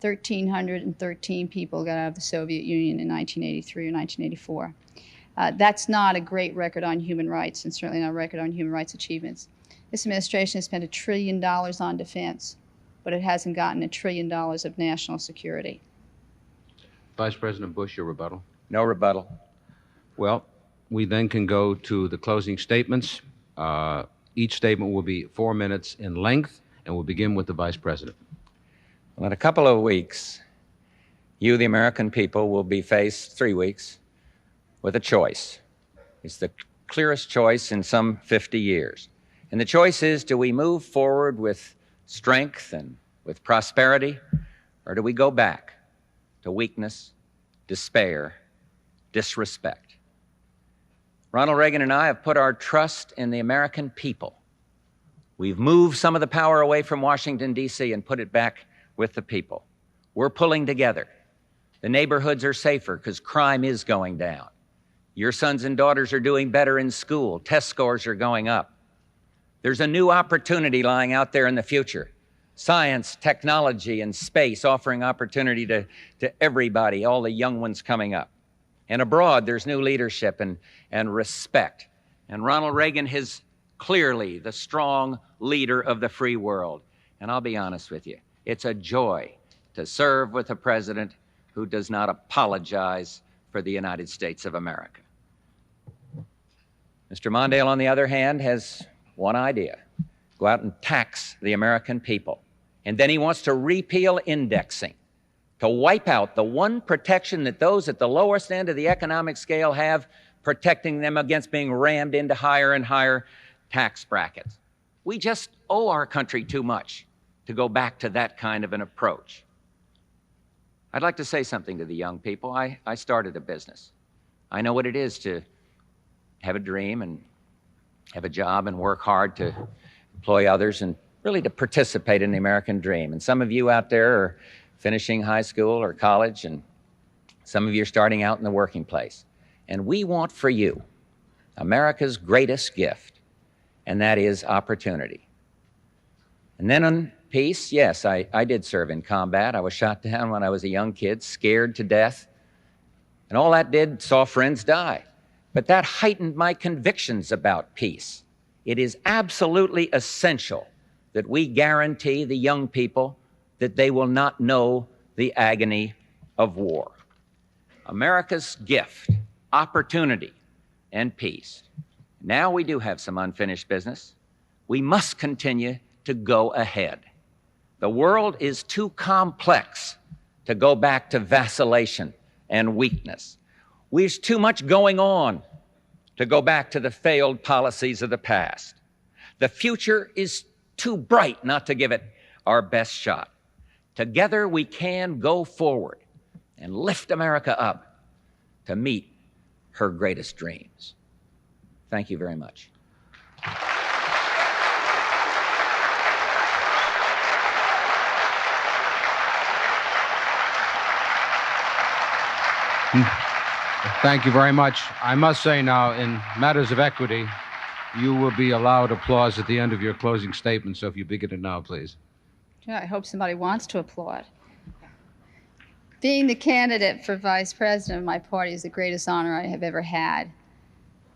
1,313 people got out of the Soviet Union in 1983 or 1984. That's not a great record on human rights, and certainly not a record on human rights achievements. This administration has spent $1 trillion on defense, but it hasn't gotten $1 trillion of national security. Vice President Bush, your rebuttal. No rebuttal. Well, we then can go to the closing statements. Each statement will be 4 minutes in length, and we'll begin with the Vice President. Well, in a couple of weeks, you, the American people, will be faced, 3 weeks, with a choice. It's the clearest choice in some 50 years. And the choice is, do we move forward with strength and with prosperity, or do we go back to weakness, despair, disrespect? Ronald Reagan and I have put our trust in the American people. We've moved some of the power away from Washington, D.C. and put it back with the people. We're pulling together. The neighborhoods are safer because crime is going down. Your sons and daughters are doing better in school. Test scores are going up. There's a new opportunity lying out there in the future. Science, technology, and space offering opportunity to everybody, all the young ones coming up. And abroad, there's new leadership and respect. And Ronald Reagan is clearly the strong leader of the free world. And I'll be honest with you, It's a joy to serve with a president who does not apologize for the United States of America. Mr. Mondale, on the other hand, has one idea: go out and tax the American people. And then he wants to repeal indexing, to wipe out the one protection that those at the lowest end of the economic scale have, protecting them against being rammed into higher and higher tax brackets. We just owe our country too much to go back to that kind of an approach. I'd like to say something to the young people. I started a business. I know what it is to have a dream and have a job and work hard to employ others and really to participate in the American dream. And some of you out there are finishing high school or college, and some of you are starting out in the working place. And we want for you America's greatest gift, and that is opportunity. And then on peace, yes, I did serve in combat. I was shot down when I was a young kid, scared to death. And all that did, saw friends die. But that heightened my convictions about peace. It is absolutely essential that we guarantee the young people that they will not know the agony of war. America's gift, opportunity, and peace. Now we do have some unfinished business. We must continue to go ahead. The world is too complex to go back to vacillation and weakness. There's too much going on to go back to the failed policies of the past. The future is too bright not to give it our best shot. Together we can go forward and lift America up to meet her greatest dreams. Thank you very much. Thank you very much. I must say now, in matters of equity, you will be allowed applause at the end of your closing statement, so if you begin it now, please. Yeah, I hope somebody wants to applaud. Being the candidate for vice president of my party is the greatest honor I have ever had.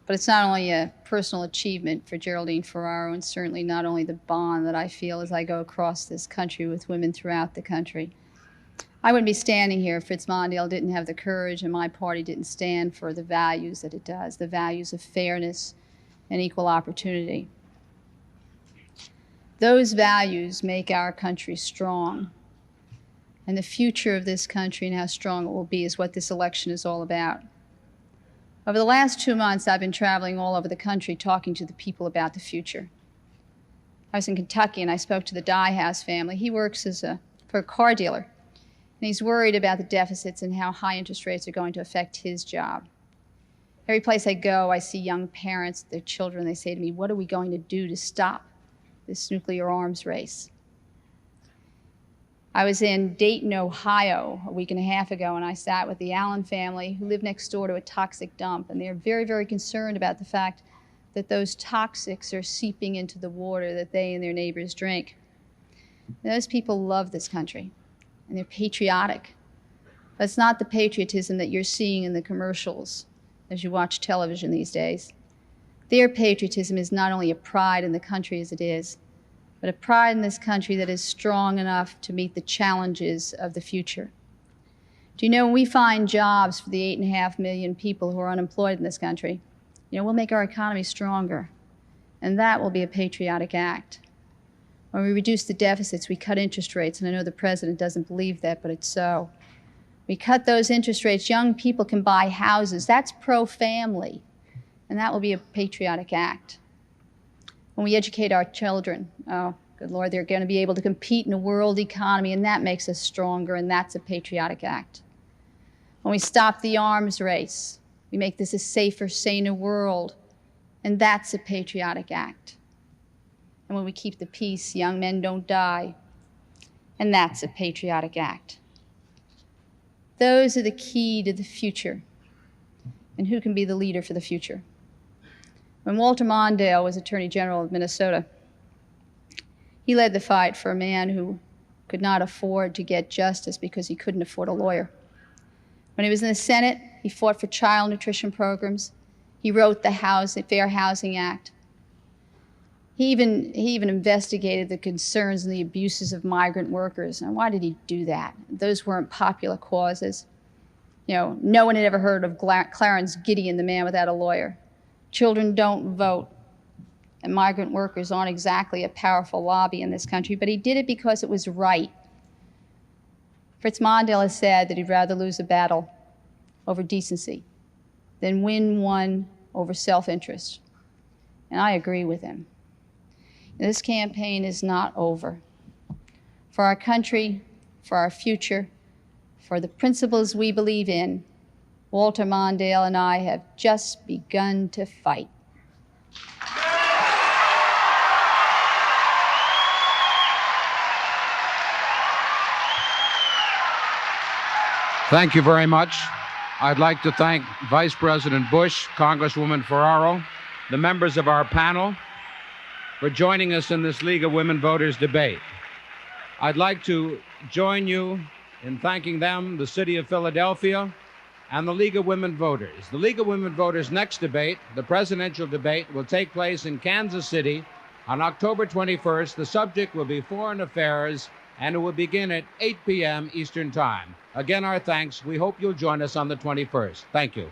But it's not only a personal achievement for Geraldine Ferraro, and certainly not only the bond that I feel as I go across this country with women throughout the country. I wouldn't be standing here if Fritz Mondale didn't have the courage and my party didn't stand for the values that it does, the values of fairness and equal opportunity. Those values make our country strong. And the future of this country and how strong it will be is what this election is all about. Over the last 2 months, I've been traveling all over the country talking to the people about the future. I was in Kentucky and I spoke to the Dye House family. He works for a car dealer. And he's worried about the deficits and how high interest rates are going to affect his job. Every place I go, I see young parents, their children, they say to me, what are we going to do to stop this nuclear arms race? I was in Dayton, Ohio a week and a half ago, and I sat with the Allen family who live next door to a toxic dump, and they're very, very concerned about the fact that those toxics are seeping into the water that they and their neighbors drink. And those people love this country, and they're patriotic. But it's not the patriotism that you're seeing in the commercials as you watch television these days. Their patriotism is not only a pride in the country as it is, but a pride in this country that is strong enough to meet the challenges of the future. Do you know, when we find jobs for the 8.5 million people who are unemployed in this country, we'll make our economy stronger. And that will be a patriotic act. When we reduce the deficits, we cut interest rates, and I know the president doesn't believe that, but it's so. We cut those interest rates, young people can buy houses. That's pro-family, and that will be a patriotic act. When we educate our children, oh, good Lord, they're going to be able to compete in a world economy, and that makes us stronger, and that's a patriotic act. When we stop the arms race, we make this a safer, saner world, and that's a patriotic act. And when we keep the peace, young men don't die, and that's a patriotic act. Those are the key to the future, and who can be the leader for the future. When Walter Mondale was Attorney General of Minnesota, he led the fight for a man who could not afford to get justice because he couldn't afford a lawyer. When he was in the Senate, he fought for child nutrition programs. He wrote the Fair Housing Act. He even investigated the concerns and the abuses of migrant workers. And why did he do that? Those weren't popular causes. You know, no one had ever heard of Clarence Gideon, the man without a lawyer. Children don't vote, and migrant workers aren't exactly a powerful lobby in this country, but he did it because it was right. Fritz Mondale has said that he'd rather lose a battle over decency than win one over self-interest. And I agree with him. This campaign is not over. For our country, for our future, for the principles we believe in, Walter Mondale and I have just begun to fight. Thank you very much. I'd like to thank Vice President Bush, Congresswoman Ferraro, the members of our panel for joining us in this League of Women Voters debate. I'd like to join you in thanking them, the City of Philadelphia, and the League of Women Voters. The League of Women Voters' next debate, the presidential debate, will take place in Kansas City on October 21st. The subject will be foreign affairs, and it will begin at 8 p.m. Eastern Time. Again, our thanks. We hope you'll join us on the 21st. Thank you.